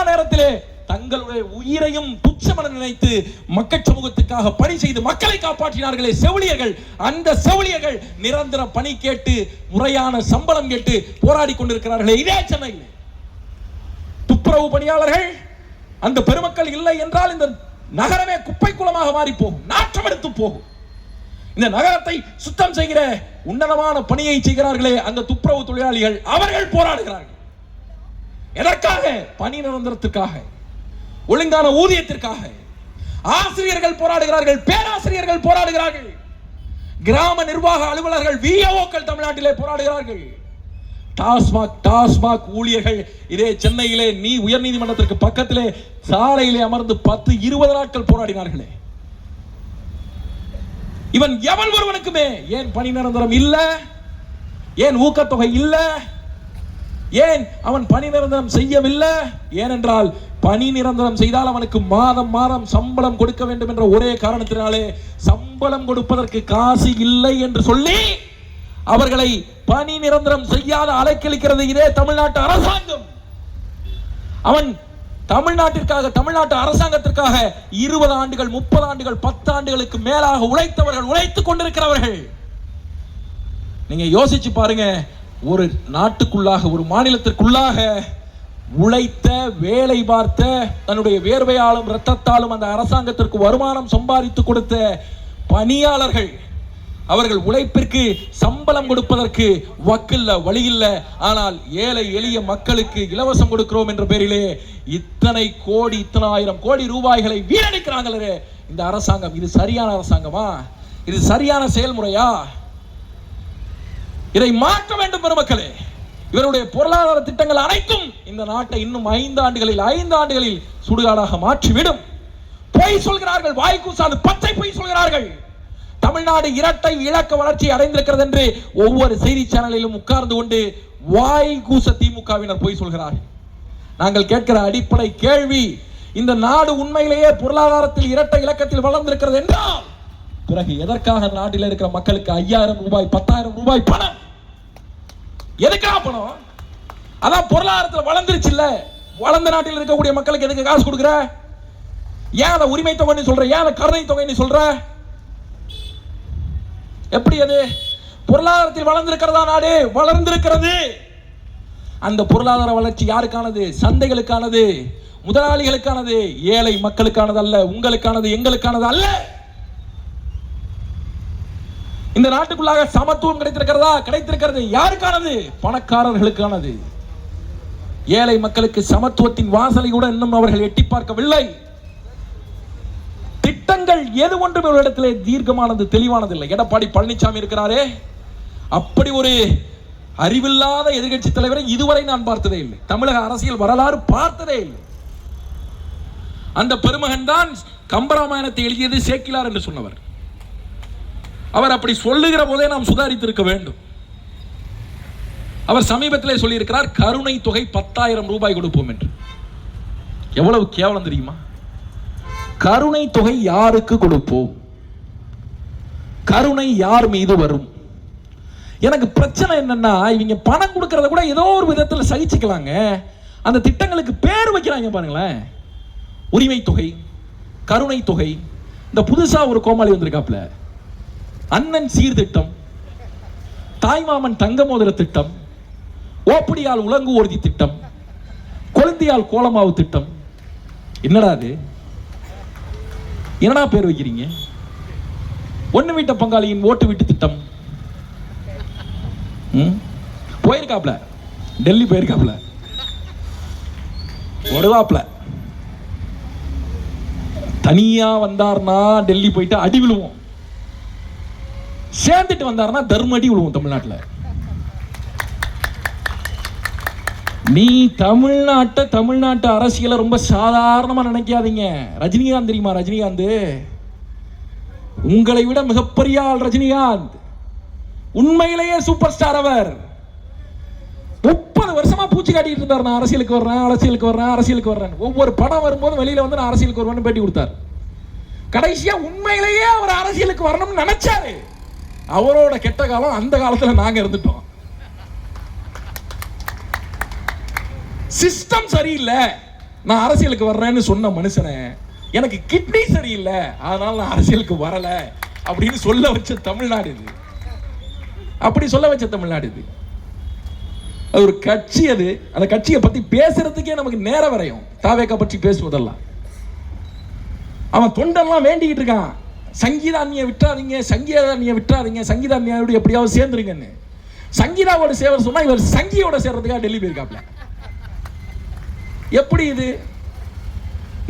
நேரத்திலே தங்களுடைய உயிரையும் துச்சமென நினைத்து மக்கள் சமூகத்துக்காக பணி செய்து மக்களை காப்பாற்றினார்களே செவிலியர்கள். அந்த செவிலியர்கள் நிரந்தர பணி கேட்டு முறையான சம்பளம் கேட்டு போராடி கொண்டிருக்கிறார்களே இதே சென்னையில். துப்புரவு பணியாளர்கள், அந்த பெருமக்கள் இல்லை என்றால் இந்த நகரமே குப்பை குளமாக மாறி போகும், நாற்றம் எடுத்து போகும். இந்த நகரத்தை சுத்தம் செய்கிற உன்னதமான பணியை செய்கிறார்களே அந்த துப்புரவு தொழிலாளிகள், அவர்கள் போராடுகிறார்கள். எதற்காக? பணி நிரந்தரத்திற்காக, ஒழுங்கான ஊதியத்திற்காக. ஆசிரியர்கள் போராடுகிறார்கள், பேராசிரியர்கள் போராடுகிறார்கள், கிராம நிர்வாக அலுவலர்கள், விஏஓக்கள் தமிழ்நாட்டிலே போராடுகிறார்கள். டாஸ்மாக் ஊழியர்கள் இதே சென்னையிலே உயர் நீதிமன்றத்திற்கு பக்கத்திலே சாலையிலே அமர்ந்து 10-20 நாட்கள் போராடினார்களே. இவன் எவன் ஒருவனுக்குமே ஏன் பணி நிரந்தரம் இல்ல, ஏன் ஊக்கத்தொகை இல்ல, ஏன் அவன் பணி நிரந்தரம் செய்யவில்லை? ஏனென்றால் பணி நிரந்தரம் செய்தால் அவனுக்கு மாதம் மாதம் சம்பளம் கொடுக்க வேண்டும் என்ற ஒரே காரணத்தினாலே சம்பளம் கொடுப்பதற்கு காசு இல்லை என்று சொல்லி அவர்களை பணி நிரந்தரம் செய்யாத அலைக்கழிக்கிறது இதே தமிழ்நாட்டு அரசாங்கம். அவன் தமிழ்நாட்டு அரசாங்கத்திற்காக 20 ஆண்டுகள் 30 ஆண்டுகள் 10 ஆண்டுகளுக்கு மேலாக உழைத்தவர்கள், உழைத்துக் கொண்டிருக்கிறவர்கள். நீங்க யோசிச்சு பாருங்க, ஒரு நாட்டுக்குள்ளாக ஒரு மாநிலத்திற்குள்ளாக உழைத்த, வேலை பார்த்த, தன்னுடைய வேர்வையாலும் இரத்தத்தாலும் அந்த அரசாங்கத்திற்கு வருமானம் சம்பாதித்து கொடுத்த பணியாளர்கள், அவர்கள் உழைப்பிற்கு சம்பளம் கொடுப்பதற்கு வக்கில்ல, வழி இல்லை. ஆனால் ஏழை எளிய மக்களுக்கு இலவசம் கொடுக்கிறோம் என்ற பேரிலே இத்தனை ஆயிரம் கோடி ரூபாய்களை வீணடிக்கிறாங்களே இந்த அரசாங்கம். இது சரியான அரசாங்கமா? இது சரியான செயல்முறையா? இதை மாற்ற வேண்டும் பெருமக்களே. இவருடைய பொருளாதார திட்டங்கள் அனைத்தும் இந்த நாட்டை இன்னும் 5 ஆண்டுகளில் சுடுகாடாக மாற்றிவிடும். பொய் சொல்கிறார்கள், வாய்க்கூசாது பச்சை பொய் சொல்கிறார்கள். தமிழ்நாடு இரட்டை இலக்க வளர்ச்சி அடைந்திருக்கிறது என்று ஒவ்வொரு செய்தி சேனலிலும் உட்கார்ந்து கொண்டு வாய் கூச திமுகவினர் பொய் சொல்கிறார்கள். நாங்கள் கேட்கிற அடிப்படை கேள்வி, இந்த நாடு உண்மையிலேயே பொருளாதாரத்தில் இரட்டை இலக்கத்தில் வளர்ந்திருக்கிறது என்றால் பிறகு எதற்காக நாட்டில் இருக்கிற மக்களுக்கு 5000 ரூபாய் 10,000 ரூபாய் பணம்? எதுக்காக பணம்? அதான் பொருளாதாரத்தில் வளர்ந்துருச்சு இல்ல, வளர்ந்த நாட்டில் இருக்கக்கூடிய மக்களுக்கு எதுக்கு காசு கொடுக்குற? ஏன் அதை உரிமை தொகைன்னு சொல்ற? ஏன் அதை கருணை தொகைன்னு சொல்ற? எப்படி அது? பொருளாதாரத்தில் வளர்ந்திருக்கிறதா நாடு? வளர்ந்திருக்கிறது. அந்த பொருளாதார வளர்ச்சி யாருக்கானது? சந்தைகளுக்கானது, முதலாளிகளுக்கானது, ஏழை மக்களுக்கானது அல்ல, உங்களுக்கானது, எங்களுக்கானது அல்ல. இந்த நாட்டுக்குள்ளாக சமத்துவம் கிடைத்திருக்கிறதா? கிடைத்திருக்கிறது. யாருக்கானது? பணக்காரர்களுக்கானது. ஏழை மக்களுக்கு சமத்துவத்தின் வாசலை கூட இன்னும் அவர்கள் எட்டி பார்க்கவில்லை. திட்டங்கள் எது ஒன்றும் இவர்களிடத்திலே தீர்க்கமானது, தெளிவானது இல்லை. எடப்பாடி பழனிசாமி இருக்கிறாரே, அப்படி ஒரு அறிவில்லாத எதிர்கட்சி தலைவரை இதுவரை நான் பார்த்ததே இல்லை. தமிழக அரசியல் வரலாறு பார்த்ததே இல்லை. அந்த பெருமகன் தான் கம்பராமாயணத்தை எழுதியது சேக்கிலார் என்று சொன்னவர். அவர் அப்படி சொல்லுகிற போதே நாம் சுதாரித்திருக்க வேண்டும். அவர் சமீபத்திலே சொல்லியிருக்கிறார், கருணை தொகை 10,000 ரூபாய் கொடுப்போம் என்று. எவ்வளவு கேவலம் தெரியுமா? கருணை தொகை யாருக்கு கொடுப்போம்? கருணை யார் மீது வரும்? எனக்கு பிரச்சனை என்னன்னா, இவங்க பணம் கொடுக்கறத கூட ஏதோ ஒரு விதத்தில் சகிச்சுக்கலாங்க. அந்த திட்டங்களுக்கு பேர் வைக்கிறாங்க பாருங்களேன். உரிமை தொகை, கருணை தொகை. இந்த புதுசா ஒரு கோமாளி வந்திருக்காப்ல, அண்ணன் சீர்திட்டம், தாய்மாமன் தங்க மோதிர திட்டம், ஓப்படியால் உலங்கு ஊர்தி திட்டம், கொழுந்தியால் கோலமாவு திட்டம். என்னடா அது? என்னடா பேர் வைக்கிறீங்க? ஒண்ணு வீட்ட பங்காளியின் ஓட்டு வீட்டு திட்டம். போயிருக்காப்ல, டெல்லி போயிருக்காப்ல, வருவாப்ல. தனியா வந்தார்னா டெல்லி போயிட்டு அடி விழுவோம், சேர்ந்துட்டு வந்தார்னா தர்ம அடி விழுவோம் தமிழ்நாட்டில். நீ தமிழ்நாட்டு அரசியலை ரொம்ப சாதாரணமா நினைக்காதீங்க. ரஜினிகாந்த் தெரியுமா? ரஜினிகாந்த் உங்களை விட மிகப்பெரிய ஆள் ரஜினிகாந்த். உண்மையிலேயே சூப்பர் ஸ்டார். அவர் 30 வருஷமா பூச்சி காட்டிட்டு இருந்தார், நான் அரசியலுக்கு வர்றேன். ஒவ்வொரு படம் வரும்போது வெளியில வந்து நான் அரசியலுக்கு வருவேன்னு பேட்டி கொடுத்தார். கடைசியா உண்மையிலேயே அவர் அரசியலுக்கு வரணும்னு நினைச்சாரு. அவரோட கெட்ட காலம் அந்த காலத்துல நாங்க இருந்துட்டோம். சிஸ்டம் சரியில்லை, நான் அரசியலுக்கு வர்றேன்னு சொன்ன மனுஷனை எனக்கு கிட்னி சரியில்லை அதனால நான் அரசியலுக்கு வரல அப்படின்னு சொல்ல வச்ச தமிழ்நாடு இது. அப்படி சொல்ல வச்ச தமிழ்நாடு இது. அது ஒரு கட்சி. அது அந்த கட்சியை பத்தி பேசுறதுக்கே நமக்கு நேரம் வரையும். தாவேக்கா பற்றி பேசுவதெல்லாம் அவன் தொண்டெல்லாம் வேண்டிக்கிட்டு இருக்கான், சங்கீதா அண்ணியை விட்டுறாதீங்க, சங்கீதா அண்ணியோட எப்படியாவது சேர்ந்துருங்கன்னு. சங்கீதாவோட சேவை சொன்னா இவர் சங்கியோட சேர்றதுக்காக டெல்லி போயிருக்காப்ல. எப்படி இது?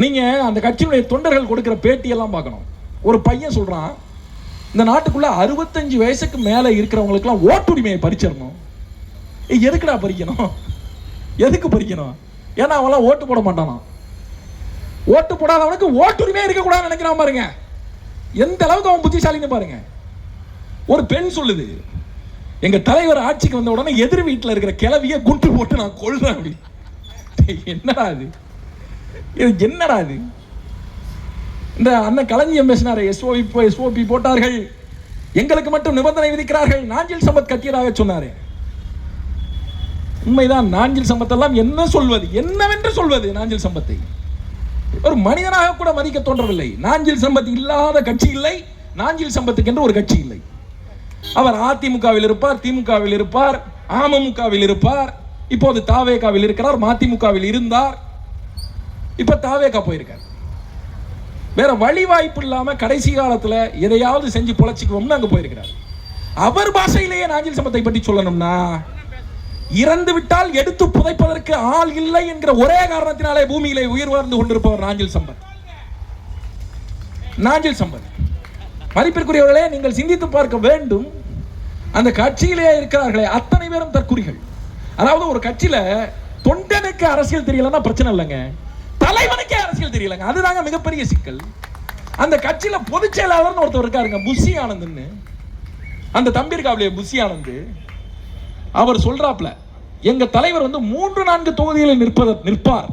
நீங்க அந்த கட்சியினுடைய தொண்டர்கள் கொடுக்கிற பேட்டியெல்லாம் பார்க்கணும். ஒரு பையன் சொல்றான், இந்த நாட்டுக்குள்ள 65 வயசுக்கு மேல இருக்கிறவங்களுக்குலாம் ஓட்டுரிமையை பறிச்சிடணும். எதுக்குடா பறிக்கணும்? எதுக்கு பறிக்கணும்? ஏன்னா அவெல்லாம் ஓட்டு போட மாட்டானா. ஓட்டு போடாதவனுக்கு ஓட்டுரிமை இருக்கக்கூடாதுன்னு நினைக்கிறான் பாருங்க. எந்த அளவுக்கு அவன் புத்திசாலின்னு பாருங்க. ஒரு பெண் சொல்லுது, எங்க தலைவர் ஆட்சிக்கு வந்த உடனே எதிர் வீட்டில் இருக்கிற கிளவியை குண்டு போட்டு நான் கொள்றேன் அப்படி. என்னடா இது? என்னடா இது? இந்த அண்ணன் களஞ்சியம் பேசினாரு, எஸ்ஓபி போட்டார்கள், எங்களுக்கு மட்டும் நிபந்தனை விதிக்கிறார்கள், நாஞ்சில் சம்பத் கத்தியதாக சொன்னாரு. உண்மைதான். நாஞ்சில் சம்பத் எல்லாம் என்ன சொல்வது, என்னவென்று சொல்வது? நாஞ்சில் சம்பத்தை ஒரு மனிதனாக கூட மதிக்க தோன்றவில்லை. நாஞ்சில் சம்பத் இல்லாத கட்சி இல்லை, நாஞ்சில் சம்பத்துக்கு என்று ஒரு கட்சி இல்லை. அவர் அதிமுகவில் இருப்பார், திமுகவில் இருப்பார், அமமுகவில் இருப்பார், இப்போது தாவேகாவில் இருக்கிறார், மதிமுகவில் இருந்தார், இப்ப தாவேகா போயிருக்கார். வேற வழி வாய்ப்பு இல்லாம கடைசி காலத்துல எதையாவது செஞ்சு பொழைச்சிக்குவோம்னு அங்க போயிருக்கிறார். அவர் பாஷையிலேயே நாஞ்சில் சம்பத்தை பற்றி சொல்லணும்னா, இறந்து விட்டால் எடுத்து புதைப்பதற்கு ஆள் இல்லை என்கிற ஒரே காரணத்தினாலே பூமியிலே உயிர் வாழ்ந்து கொண்டிருப்பவர் நாஞ்சில் சம்பத். நாஞ்சில் சம்பத் மதிப்பிற்குரியவர்களே, நீங்கள் சிந்தித்து பார்க்க வேண்டும். அந்த கட்சியிலே இருக்கிறார்களே அத்தனை பேரும் தற்குறிகள். அதாவது ஒரு கட்சியில தொண்டனுக்கு அரசியல் தெரியலன்னா பிரச்சனை இல்லைங்க, தலைவனுக்கே அரசியல் தெரியலங்க, அதுதாங்க மிகப்பெரிய சிக்கல். அந்த கட்சியில பொதுச் செயலாளர்னு ஒருத்தர் இருக்காருங்க, புஷி ஆனந்த்னு. அந்த தம்பி இருக்காப்லையே புஷி ஆனந்த், அவர் சொல்றாப்ல, எங்க தலைவர் வந்து 3-4 தொகுதிகளில் நிற்பார்,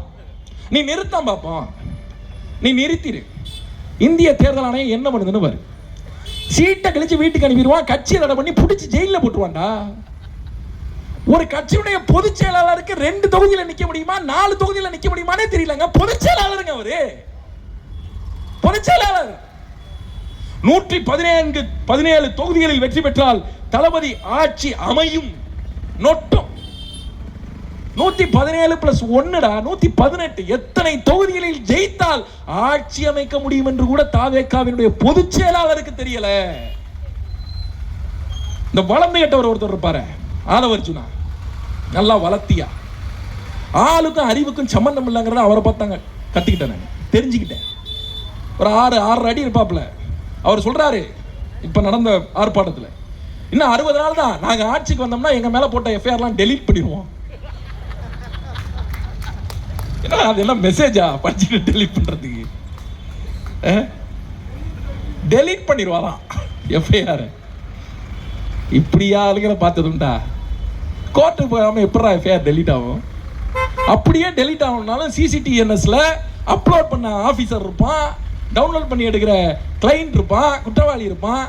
நீ நிறுத்தம் பார்ப்போம், நீ நிறுத்திரு, இந்திய தேர்தல் ஆணையம் என்ன பண்ணுதுன்னு பாரு, சீட்டை கழிச்சு வீட்டுக்கு அனுப்பிடுவான், கட்சியை தடை பண்ணி பிடிச்சி ஜெயில போட்டுருவான்டா. ஒரு கட்சியுடைய பொதுச் செயலாளருக்கு 2 தொகுதியில நிக்க முடியுமா, 4 தொகுதியில நிக்க முடியுமானே தெரியலங்க. பொதுச் செயலாளருங்க அவரு, பொதுச் செயலாளர். 117 தொகுதிகளில் வெற்றி பெற்றால் தளபதி ஆட்சி அமையும் நொட்டும். 117 + 1டா 118. எத்தனை தொகுதிகளில் ஜெயித்தால் ஆட்சி அமைக்க முடியும் என்று கூட தாவேகாவினுடைய பொதுச் செயலாளருக்கு தெரியல. இந்த வளர்ந்து கேட்டவர் ஒருத்தர் இருப்பாரு, ஆலவர்ஜுனா, நல்லா வளர்த்தியா, ஆளுக்கும் அறிவுக்கும் சம்பந்தம் இல்லைங்கிறத அவரை பார்த்தாங்க கத்துக்கிட்டேன், தெரிஞ்சுக்கிட்டேன். ஒரு 6 அடி இருப்பாப்ல. அவர் சொல்றாரு, இப்ப நடந்த ஆர்ப்பாட்டத்தில், இன்னும் 60 நாள் தான் நாங்க ஆட்சிக்கு வந்தோம்னா எங்க மேல போட்ட எஃப்ஐஆர்லாம் டெலீட் பண்ணிடுவோம். அதெல்லாம் மெசேஜா படிச்சுட்டு டெலீட் பண்றதுக்கு? டெலீட் பண்ணிடுவாராம் எஃப்ஐஆர். இப்படியா ஆளுங்களை பார்த்ததுண்டா? கோர்ட்டுக்கு போகாம எப்படா எஃப்ஐஆர் டெலீட் ஆகும்? அப்படியே டெலீட் ஆகணும்னாலும் சிசிடிஎன்எஸ்ல அப்லோட் பண்ண ஆபீசர் இருப்பான், டவுன்லோட் பண்ணி எடுக்கிற கிளைண்ட் இருப்பான், குற்றவாளி இருப்பான்.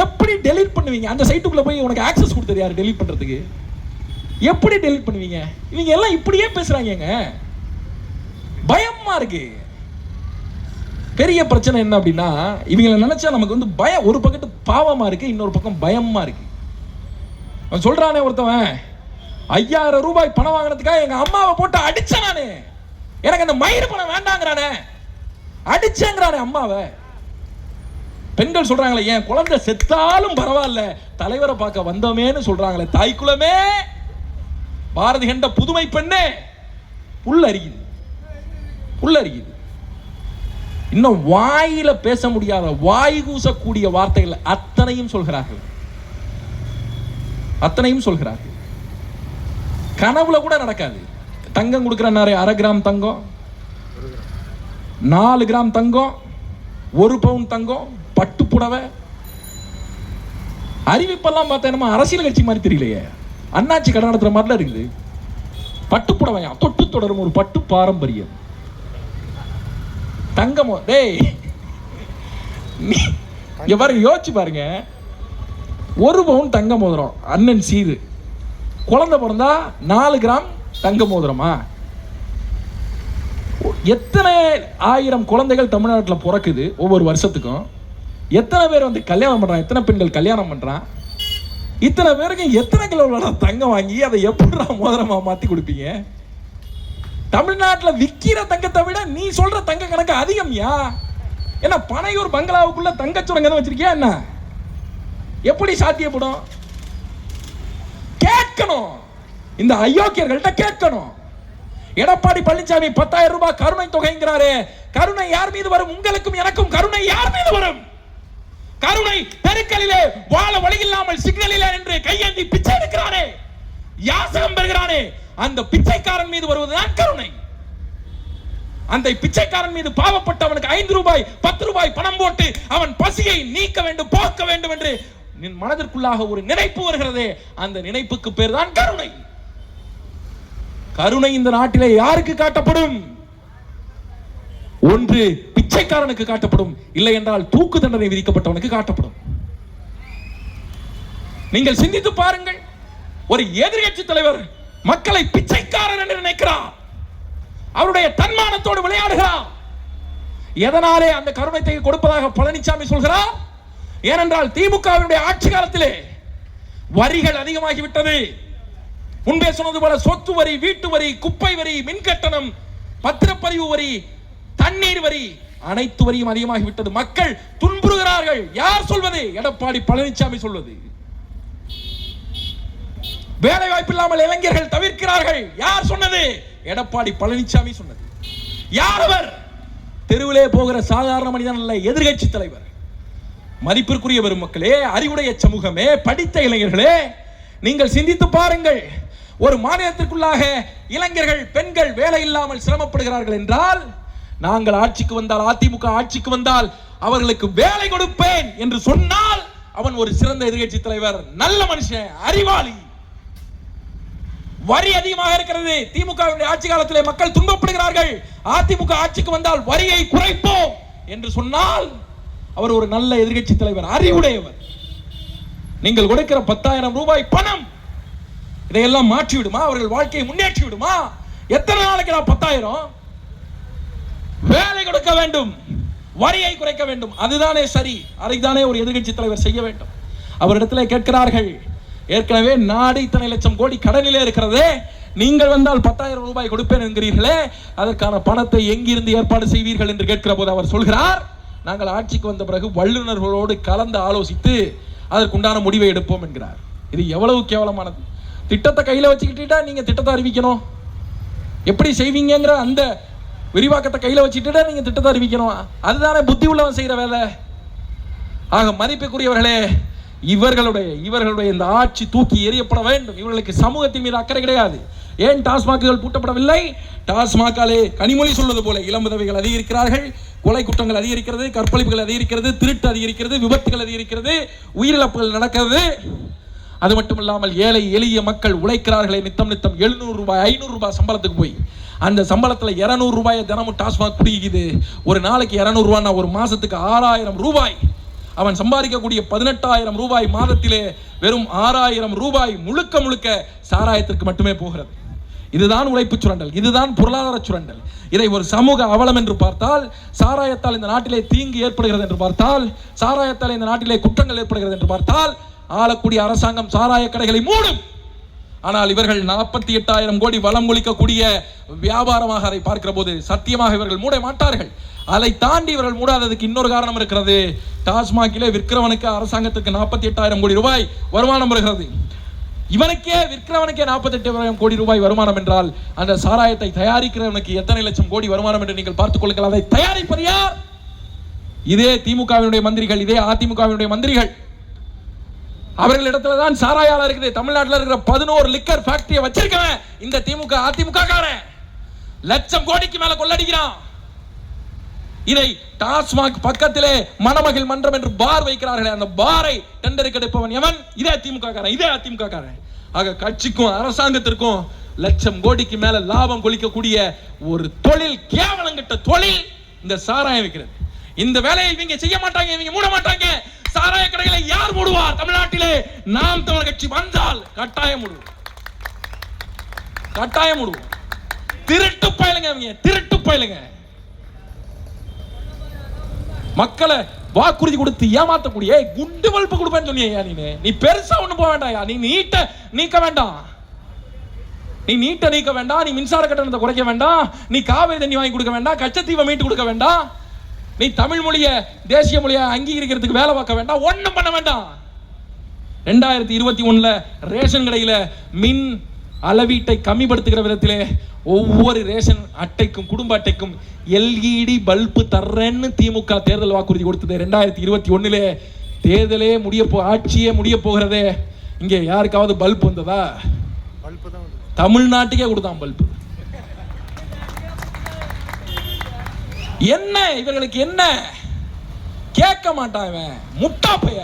எப்படி டெலீட் பண்ணுவீங்க? அந்த சைட்டுக்குள்ள போய் உனக்கு ஆக்சஸ் கொடுத்தது யாரு டெலீட் பண்றதுக்கு? எப்படி டெலீட் பண்ணுவீங்க? இவங்க எல்லாம் இப்படியே பேசுறாங்க. பயமா இருக்கு. பெரிய பிரச்சனை என்ன அப்படின்னா, இவங்களை நினைச்சா நமக்கு வந்து பயம். ஒரு பக்கத்து பாவமா இருக்கு, இன்னொரு பக்கம் பயமா இருக்கு. அவன் சொல்றானே ஒருத்தவன், 5000 ரூபாய் பணம் வாங்கினதுக்காக எங்க அம்மாவை போட்டு அடிச்சேன் நானு, எனக்கு அந்த மயிறு பணம் வேண்டாங்கிறானே, அடிச்சேங்கிறானே அம்மாவை. பெண்கள் சொல்றாங்களே, என் குழந்தை செத்தாலும் பரவாயில்ல, தலைவரை பார்க்க வந்தோமேன்னு சொல்றாங்களே. தாய்க்குலமே, பாரதி கண்ட புதுமை பெண்ணே, புல்லரிக்குது, புல்லரிக்குது. இன்னும் வாயில பேச முடியாத, வாய் கூசக்கூடிய வார்த்தைகள் அத்தனையும் சொல்கிறார்கள், அத்தனையும் சொல்கிறார்கள். கனவுல கூட நடக்காது. தங்கம் கொடுக்கிறாரு, 1/2 கிராம் தங்கம், 4 கிராம் தங்கம், 1 பவுன் தங்கம், பட்டு புடவை. அறிவிப்பெல்லாம் பார்த்தா நம்ம அரசியல் கட்சி மாதிரி தெரியலையே, அண்ணாச்சி கடை நடத்துற மாதிரிலாம் இருக்குது. பட்டு புடவையா, தொட்டு தொடரும் ஒரு பட்டு பாரம்பரியம். தங்கமோ டேய், பாருங்க, யோசிச்சு பாருங்க. 1 பவுன் தங்க மோதிரம், அண்ணன் சீரு. குழந்தை பிறந்தா 4 கிராம் தங்க மோதிரமா? எத்தனை ஆயிரம் குழந்தைகள் தமிழ்நாட்டில் பிறக்குது ஒவ்வொரு வருஷத்துக்கும்? எத்தனை பேர் வந்து கல்யாணம் பண்றான்? எத்தனை பெண்கள் கல்யாணம் பண்றான்? இத்தனை பேருக்கு எத்தனை கிலோ தங்கம் வாங்கி அதை எப்படி மோதிரமா மாத்தி கொடுப்பீங்க? தமிழ்நாட்டில் விற்கிற தங்கத்தை விட நீ சொல்ற தங்க கணக்கு அதிகம்யா. என்ன பனையூர் பங்களாவுக்குள்ள தங்க சுரங்கம் வச்சிருக்கியா என்ன? எப்படி சாத்தியப்படும்? கேட்கணும், இந்த அயோக்கியர்கள்ட்ட கேட்கணும். எடப்பாடி பழனிசாமி 10,000 ரூபாய் கருணை தொகைங்கிறாரு. கருணை யார் மீது வரும்? உங்களுக்கும் எனக்கும் கருணை யார் மீது வரும்? கருணை தெருக்களிலே வாழ வழி இல்லாமல் சிக்னலிலே என்று கையேந்தி பிச்சை எடுக்கிறானே, யாசகம் பெறுகிறானே, அந்த பிச்சைக்காரன் மீது வருவதுதான் கருணை. அந்த பிச்சைக்காரன் மீது பாவப்பட்டவனுக்கு 5 ரூபாய் 10 ரூபாய் பணம் போட்டு அவன் பசியை நீக்க வேண்டும், போக்க வேண்டும் என்று மனதிற்குள்ளாக ஒரு நினைப்பு வருகிறதே, அந்த நினைப்புக்கு பேர் தான் கருணை. கருணை இந்த நாட்டிலே யாருக்கு காட்டப்படும்? ஒன்று பிச்சைக்காரனுக்கு காட்டப்படும், இல்லை என்றால் தூக்கு தண்டனை விதிக்கப்பட்டவனுக்கு காட்டப்படும். நீங்கள் சிந்தித்து பாருங்கள். ஒரு எதிர்க்கட்சி தலைவர் மக்களை பிச்சைக்காரன் என்று நினைக்கிறார், அவருடைய தன்மானத்தோடு விளையாடுகிறார். எதனாலே அந்த கருணை கொடுப்பதாக பழனிசாமி சொல்கிறார்? ஏனென்றால் திமுகவினுடைய ஆட்சி காலத்திலே வரிகள் அதிகமாகிவிட்டது. முன்பே சொன்னது போல சொத்து வரி, வீட்டு வரி, குப்பை வரி, மின் கட்டணம், பத்திரப்பதிவு வரி, தண்ணீர் வரி, அனைத்து வரியும் அதிகமாகிவிட்டது. மக்கள் துன்புறுகிறார்கள். யார் சொல்வது? எடப்பாடி பழனிசாமி சொல்வது. வேலை வாய்ப்பு இல்லாமல் இளைஞர்கள் தவிர்க்கிறார்கள். யார் சொன்னது? எடப்பாடி பழனிசாமி சொன்னது. யார் அவர்? தெருவிலே போகிற சாதாரண மனிதன் அல்ல, எதிர்க்கட்சி தலைவர். மதிப்பிற்குரிய பெருமக்களே, அறிவுடைய சமூகமே, படித்த இளைஞர்களே, நீங்கள் சிந்தித்து பாருங்கள். ஒரு மாநிலத்திற்குள்ளாக இளைஞர்கள், பெண்கள் வேலை இல்லாமல் சிரமப்படுகிறார்கள் என்றால், நாங்கள் ஆட்சிக்கு வந்தால், அதிமுக ஆட்சிக்கு வந்தால் அவர்களுக்கு வேலை கொடுப்பேன் என்று சொன்னால் அவன் ஒரு சிறந்த எதிர்க்கட்சி தலைவர், நல்ல மனுஷன், அறிவாளி. வரி அதிகமாக இருக்கிறது. திமுக ஆட்சி காலத்திலே மக்கள் துன்பப்படுகிறார்கள். அதிமுக ஆட்சிக்கு வந்தால் வரியை குறைப்போம் என்று சொன்னால் அவர் ஒரு நல்ல எதிர்க்கட்சி தலைவர், அறிவுடையவர். நீங்கள் கொடுக்கிற 10,000 ரூபாய் பணம் இதையெல்லாம் மாற்றி விடுமா? அவர்கள் வாழ்க்கையை முன்னேற்றி விடுமா? எத்தனை நாளைக்கு 10,000? வேலை கொடுக்க வேண்டும், வரியை குறைக்க வேண்டும். அதுதானே சரி. அதைத்தானே ஒரு எதிர்க்கட்சி தலைவர் செய்ய வேண்டும். அவரிடத்திலே கேட்கிறார்கள், ஏற்கனவே நாடு இத்தனை லட்சம் கோடி கடனிலே இருக்கிறதே, நீங்கள் வந்தால் 10,000 ரூபாய் கொடுப்பேன் என்கிறீர்களே, அதற்கான பணத்தை எங்கிருந்து ஏற்பாடு செய்வீர்கள் என்று கேட்கிற போது அவர் சொல்கிறார், நாங்கள் ஆட்சிக்கு வந்த பிறகு வல்லுநர்களோடு கலந்து ஆலோசித்து அதற்குண்டான முடிவை எடுப்போம் என்கிறார். இது எவ்வளவு கேவலமானது. திட்டத்தை கையில் வச்சுக்கிட்டா நீங்க திட்டத்தை அறிவிக்கணும். எப்படி செய்வீங்கிற அந்த விரிவாக்கத்தை கையில் வச்சுக்கிட்டா நீங்க திட்டத்தை அறிவிக்கணும். அதுதானே புத்தி உள்ளவன் செய்யற வேலை. ஆக மதிப்புக்குரியவர்களே, இவர்களுடைய இந்த ஆட்சி தூக்கி எறியப்பட வேண்டும். இவர்களுக்கு சமூகத்தின் மீது அக்கறை கிடையாது. ஏன் டாஸ்மாக்குகள் பூட்டப்படவில்லை? டாஸ்மாக்காலே கனிமொழி சொல்வது போல இளம் விதவைகள் அதிகரிக்கிறார்கள், கொலை குற்றங்கள் அதிகரிக்கிறது, கற்பழிப்புகள் அதிகரிக்கிறது, திருட்டு அதிகரிக்கிறது, விபத்துகள் அதிகரிக்கிறது, உயிரிழப்புகள் நடக்கிறது. அது மட்டும் இல்லாமல் ஏழை எளிய மக்கள் உழைக்கிறார்களே, நித்தம் 700 ரூபாய் 500 ரூபாய் சம்பளத்துக்கு போய் அந்த சம்பளத்தில் 200 ரூபாயை தினமும் டாஸ்மாக் குடிக்குது. ஒரு நாளைக்கு 200 ரூபாய்னா ஒரு மாசத்துக்கு 6000 ரூபாய். அவன் சம்பாதிக்கக்கூடிய 18,000 ரூபாய் மாதத்திலே வெறும் 6000 ரூபாய் முழுக்க முழுக்க சாராயத்திற்கு மட்டுமே போகிறது. இதுதான் உழைப்பு சுரண்டல், இதுதான் பொருளாதார சுரண்டல். இதை ஒரு சமூக அவலம் என்று பார்த்தால், சாராயத்தால் இந்த நாட்டிலே தீங்கு ஏற்படுகிறது என்று பார்த்தால், சாராயத்தால் இந்த நாட்டிலே குற்றங்கள் ஏற்படுகிறது என்று பார்த்தால், ஆளக்கூடிய அரசாங்கம் சாராய கடைகளை மூடும். ஆனால் இவர்கள் 48,000 கோடி வளம் ஒழிக்கக்கூடிய வியாபாரமாக அதை பார்க்கிற போது சத்தியமாக இவர்கள் மூட மாட்டார்கள். அதை தாண்டி இவர்கள் மூடாததுக்கு இன்னொரு காரணம் இருக்கிறது. டாஸ்மாகிலே விற்கிறவனுக்கு அரசாங்கத்துக்கு 48,000 கோடி ரூபாய் வருமானம் வருகிறது. இவனுக்கே விற்கிறவனுக்கே 48,000 கோடி ரூபாய் வருமானம் என்றால், அந்த சாராயத்தை தயாரிக்கிறவனுக்கு எத்தனை லட்சம் கோடி வருமானம் என்று நீங்கள் பார்த்துக் கொள்ளுங்கள். அதை தயாரிப்பது யார்? இதே திமுகவினுடைய மந்திரிகள், இதே அதிமுகவினுடைய மந்திரிகள். அவர்களிடத்துல தான் சாராயால இருக்குது. தமிழ்நாட்டில் இருக்கிற 11 லிக்கர் ஃபேக்டரியை வச்சிருக்கவன் இந்த திமுக அதிமுக காரன். லட்சம் கோடிக்கு மேல கொள்ளடிக்கிறான். இதை டாஸ்மாக் பக்கத்திலே மணமகள் மன்றம் என்று பார் வைக்கிறார்களே, அந்த பாரை டெண்டருக்கு எடுப்பவன் எவன்? இதே திமுக காரன், இதே அதிமுக காரன். ஆக கட்சிக்கும் அரசாங்கத்திற்கும் லட்சம் கோடிக்கு மேல லாபம் கொளிக்கக்கூடிய ஒரு தொழில், கேவலங்கிட்ட தொழில் இந்த சாராயம் வைக்கிறது. இந்த வேலையை இவங்க செய்ய மாட்டாங்க, இவங்க மூட மாட்டாங்க. சாராய கடைகளை யார் மூடுவார்? தமிழ்நாட்டிலே நாம் தமிழர் கட்சி வந்தால் கட்டாயம் மூடுவோம், கட்டாயம் மூடுவோம். திருட்டு பயலுங்க இவங்க, திருட்டு பயலுங்க. மக்களை வாக்குறுதி கொடுத்து ஏமாத்தக்கூடிய குண்டு வல்பு கொடுப்பேன்னு சொன்னியா? நீ பெருசா ஒண்ணு போக வேண்டாம். நீ நீட்ட நீக்க வேண்டாம், நீ நீட்ட நீக்க வேண்டாம், நீ மின்சார கட்டணத்தை குறைக்க வேண்டாம், நீ காவிரி தண்ணி வாங்கி கொடுக்க வேண்டாம், கச்சத்தீவை மீட்டு கொடுக்க வேண்டாம், நீ தமிழ் மொழியை தேசிய மொழியை அங்கீகரிக்கிறதுக்கு வேலை பார்க்க வேண்டாம், ஒண்ணும் பண்ண வேண்டாம். 2021 ரேஷன் கடையில மின் அளவீட்டை கம்மிப்படுத்துகிற விதத்திலே ஒவ்வொரு ரேஷன் அட்டைக்கும் குடும்ப அட்டைக்கும் LED பல்பு தர்றேன்னு திமுக தேர்தல் வாக்குறுதி கொடுத்தது. 2021 தேர்தலே ஆட்சியே முடிய போகிறதே. இங்கே யாருக்காவது பல்ப் வந்ததா? தமிழ்நாட்டுக்கே கொடுத்தான் பல்பு. என்ன இவர்களுக்கு என்ன? கேட்க மாட்டான் இவன், முட்டா பைய.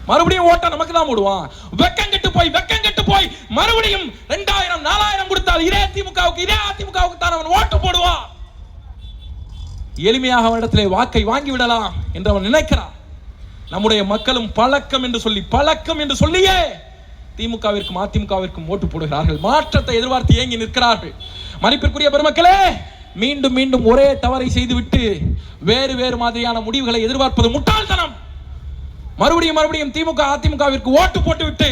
மறுபடியும் ஓட்ட நமக்கு தான் போடுவான். வெக்கம் கெட்டு போய் மறுபடியும் 2000 4000 கொடுத்தால் இதே திமுகவுக்கு இதே அதிமுகவுக்கு தான் அவன் ஓட்டு போடுவான். எளிமையாக அவனிடத்திலே வாக்கை வாங்கி விடலாம் என்று அவன் நினைக்கிறான். நம்முடைய மக்களும் பழக்கம் என்று சொல்லியே திமுகவிற்கும் அதிமுகவிற்கும் ஓட்டு போடுகிறார்கள். மாற்றத்தை எதிர்பார்த்து ஏங்கி நிற்கிறார்கள். மதிப்பிற்குரிய பெருமக்களே, மீண்டும் மீண்டும் ஒரே தவறை செய்துவிட்டு வேறு வேறு மாதிரியான முடிவுகளை எதிர்பார்ப்பது முட்டாள்தனம். மறுபடியும் திமுக அதிமுகவிற்கு ஓட்டு போட்டுவிட்டு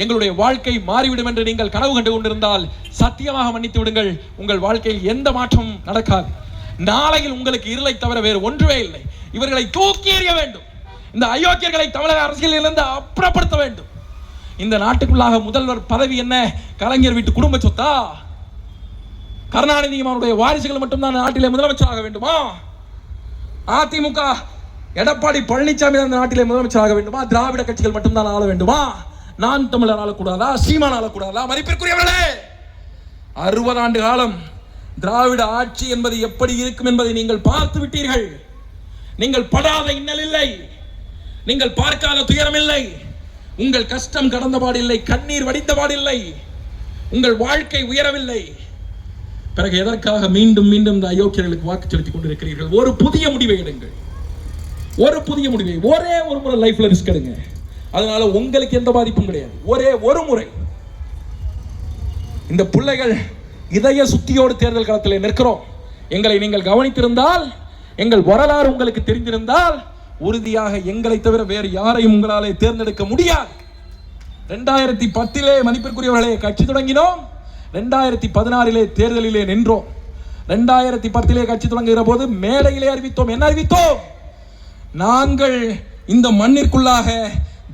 எங்களுடைய வாழ்க்கை மாறிவிடும் என்று நீங்கள் கனவு கண்டு கொண்டிருந்தால் சத்தியமாக மன்னித்து விடுங்கள். உங்கள் வாழ்க்கையில் எந்த மாற்றமும் நடக்காது. நாளையில் உங்களுக்கு இருளை தவிர வேறு ஒன்றுமே இல்லை. இவர்களை தூக்கி எறிய வேண்டும். இந்த அயோக்கியர்களை தமிழக அரசியலிலிருந்து அப்புறப்படுத்த வேண்டும். இந்த நாட்டுக்குள்ளாக முதல்வர் பதவி என்ன கலைஞர் வீட்டு குடும்ப சொத்தா? கருணாநிதி அவருடைய வாரிசுகள் மட்டும்தான் நாட்டிலே முதலமைச்சராக வேண்டுமா? அதிமுக எடப்பாடி பழனிசாமி அந்த நாட்டிலே முதலமைச்சராக வேண்டுமா? திராவிட கட்சிகள் மட்டும்தான் ஆள வேண்டுமா? நான் தமிழர் ஆளக்கூடாதா? சீமான் ஆளக்கூடாதா? மதிப்பிற்குரியவர்களே, 60 ஆண்டு காலம் திராவிட ஆட்சி என்பது எப்படி இருக்கும் என்பதை நீங்கள் பார்த்து விட்டீர்கள். நீங்கள் படாத இன்னல் இல்லை, நீங்கள் பார்க்காத துயரம் இல்லை, உங்கள் கஷ்டம் கடந்த பாடில்லை, கண்ணீர் வடித்த பாடில்லை, உங்கள் வாழ்க்கை உயரவில்லை. பிறகு எதற்காக மீண்டும் இந்த அயோக்கியர்களுக்கு வாக்கு செலுத்திக் கொண்டிருக்கிறீர்கள்? ஒரு புதிய முடிவை எடுங்கள், ஒரு புதிய முடிவை. ஒரே ஒரு முறை லைஃப்ல ரிஸ்க் எடுங்க. அதனால உங்களுக்கு எந்த பாதிப்பும் கிடையாது. ஒரே ஒரு முறை. இந்த பிள்ளைகள் இதய சுத்தியோடு தேர்தல் களத்தில் நிற்கிறோம். எங்களை நீங்கள் கவனித்திருந்தால், எங்கள் வரலாறு உங்களுக்கு தெரிந்திருந்தால், உறுதியாக எங்களை தவிர வேறு யாரையும் உங்களாலே தேர்ந்தெடுக்க முடியாது. 2010 மதிப்பிற்குரியவர்களே கட்சி தொடங்கினோம். 2016 தேர்தலிலே நின்றோம். 2010 கட்சி தொடங்குகிற போது மேடையிலே அறிவித்தோம். என்ன அறிவித்தோம்? நாங்கள் இந்த மண்ணிற்குள்ளாக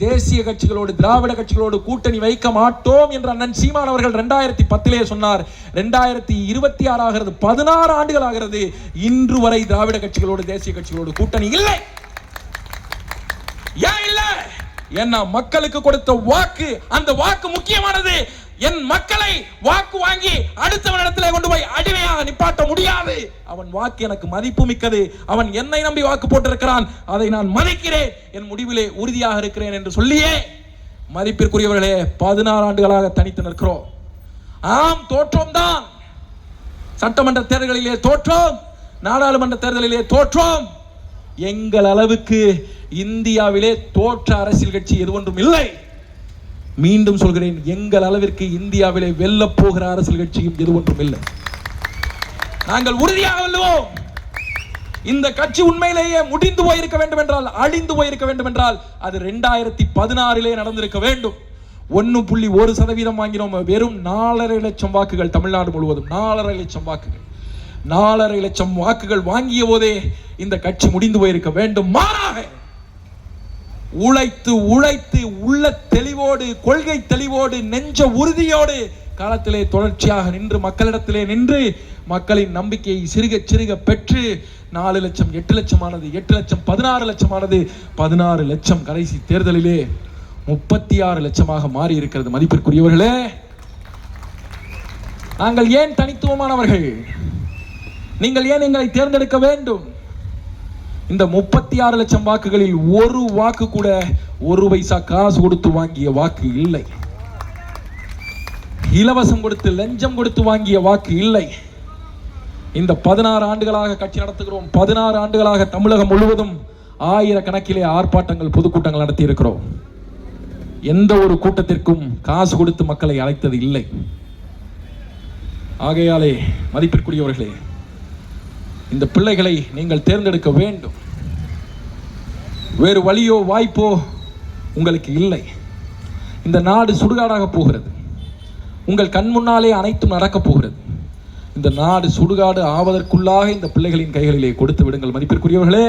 தேசிய கட்சிகளோடு திராவிட கட்சிகளோடு கூட்டணி வைக்க மாட்டோம் என்று அண்ணன் சீமான் அவர்கள் 2010 சொன்னார். 2026 ஆகிறது, 16 ஆண்டுகள் ஆகிறது. இன்று வரை திராவிட கட்சிகளோடு தேசிய கட்சிகளோடு கூட்டணி இல்லை. ஏன் இல்லை? ஏன்னா மக்களுக்கு கொடுத்த வாக்கு, அந்த வாக்கு முக்கியமானது. என் மக்களை வாக்கு வாங்கி அடுத்தவனிடத்தில் கொண்டு போய் அடிமையாக நிப்பாட்ட முடியாது. அவன் வாக்கு எனக்கு மதிப்பு மிக்கது. அவன் என்னை நம்பி வாக்கு போட்டிருக்கிறான், அதை நான் மதிக்கிறேன், என் முடிவிலே உறுதியாக இருக்கிறேன் என்று சொல்லியே மதிப்பிற்குரியவர்களே, 16 ஆண்டுகளாக தனித்து நிற்கிறோம். ஆம், தோற்றோம் தான். சட்டமன்ற தேர்தலிலே தோற்றோம், நாடாளுமன்ற தேர்தலிலே தோற்றோம். எங்கள் அளவுக்கு இந்தியாவிலே தோற்ற அரசியல் கட்சி எது ஒன்றும் இல்லை. மீண்டும் சொல்கிறேன், எங்கள் அளவிற்கு இந்தியாவிலே வெல்ல போகிற அரசியல் கட்சியும் எது ஒன்றும் இல்லை. நாங்கள் உறுதியாக வெல்லுவோம். இந்த கட்சி உண்மையிலேயே முடிந்து போயிருக்க வேண்டும் என்றால், அழிந்து போயிருக்க வேண்டும் என்றால், அது 2016 நடந்திருக்க வேண்டும். 1.1% வாங்கினோம். வெறும் 4.5 லட்சம் வாக்குகள் தமிழ்நாடு முழுவதும். 4.5 லட்சம் வாக்குகள். 4.5 லட்சம் வாக்குகள் வாங்கிய போதே இந்த கட்சி முடிந்து போயிருக்க வேண்டும். மாறாக உழைத்து உழைத்து உள்ள தெளிவோடு, கொள்கை தெளிவோடு, நெஞ்ச உறுதியோடு காலத்திலே தொடர்ச்சியாக நின்று, மக்களிடத்திலே நின்று, மக்களின் நம்பிக்கையை சிறுக சிறுக பெற்று 4 லட்சம் 8 லட்சமானது, 8 லட்சம் 16 லட்சமானது, 16 லட்சம் கடைசி தேர்தலிலே 36 லட்சமாக மாறி இருக்கிறது. மதிப்பிற்குரியவர்களே, நாங்கள் ஏன் தனித்துவமானவர்கள்? நீங்கள் ஏன் எங்களை தேர்ந்தெடுக்க வேண்டும்? இந்த 36 லட்சம் வாக்குகளில் ஒரு வாக்கு கூட 1 பைசா காசு கொடுத்து வாங்கிய வாக்கு இல்லை. இலவசம் கொடுத்து, லஞ்சம் கொடுத்து வாங்கிய வாக்கு இல்லை. இந்த 16 ஆண்டுகளாக கட்சி நடத்துகிறோம். 16 ஆண்டுகளாக தமிழகம் முழுவதும் ஆயிரக்கணக்கிலே ஆர்ப்பாட்டங்கள், பொதுக்கூட்டங்கள் நடத்தி இருக்கிறோம். எந்த ஒரு கூட்டத்திற்கும் காசு கொடுத்து மக்களை அழைத்தது இல்லை. ஆகையாலே மதிப்பிற்குரியவர்களே, இந்த பிள்ளைகளை நீங்கள் தேர்ந்தெடுக்க வேண்டும். வேறு வழியோ வாய்ப்போ உங்களுக்கு இல்லை. இந்த நாடு சுடுகாடாக போகிறது. உங்கள் கண் முன்னாலே அனைத்தும் நடக்கப் போகிறது. இந்த நாடு சுடுகாடு ஆவதற்குள்ளாக இந்த பிள்ளைகளின் கைகளிலே கொடுத்து விடுங்கள். மதிப்பிற்குரியவர்களே,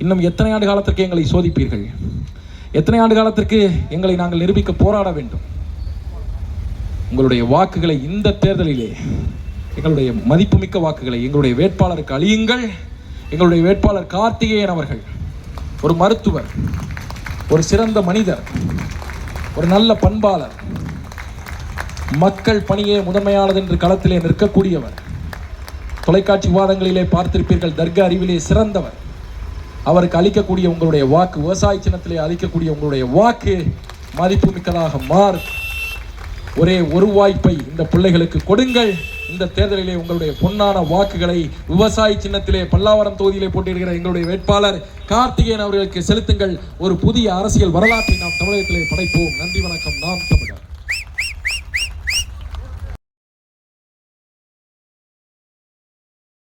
இன்னும் எத்தனை ஆண்டு காலத்திற்கு எங்களை சோதிப்பீர்கள்? எத்தனை ஆண்டு காலத்திற்கு எங்களை நாங்கள் நிரூபிக்க போராட வேண்டும்? உங்களுடைய வாக்குகளை இந்த தேர்தலிலே, எங்களுடைய மதிப்புமிக்க வாக்குகளை எங்களுடைய வேட்பாளருக்கு அளியுங்கள். எங்களுடைய வேட்பாளர் கார்த்திகேயன் அவர்கள் ஒரு மருத்துவர், ஒரு சிறந்த மனிதர், ஒரு நல்ல பண்பாளர், மக்கள் பணியே முதன்மையானது என்று களத்திலே நிற்கக்கூடியவர். தொலைக்காட்சி விவாதங்களிலே பார்த்திருப்பீர்கள், தர்க்க அறிவிலே சிறந்தவர். அவருக்கு அளிக்கக்கூடிய உங்களுடைய வாக்கு, விவசாய சின்னத்திலே அளிக்கக்கூடிய உங்களுடைய வாக்கு மதிப்புமிக்கதாக மாறும். ஒரே ஒரு வாய்ப்பை இந்த பிள்ளைகளுக்கு கொடுங்கள். இந்த தேர்தலிலே உங்களுடைய பொன்னான வாக்குகளை விவசாய சின்னத்திலே பல்லாவரம் தொகுதியிலே போட்டியிடுகிற எங்களுடைய வேட்பாளர் கார்த்திகேயன் அவர்களுக்கு செலுத்துங்கள். ஒரு புதிய அரசியல் வரலாற்றை நாம் தமிழகத்திலே படைப்போம். நன்றி, வணக்கம். நாம் தமிழ்.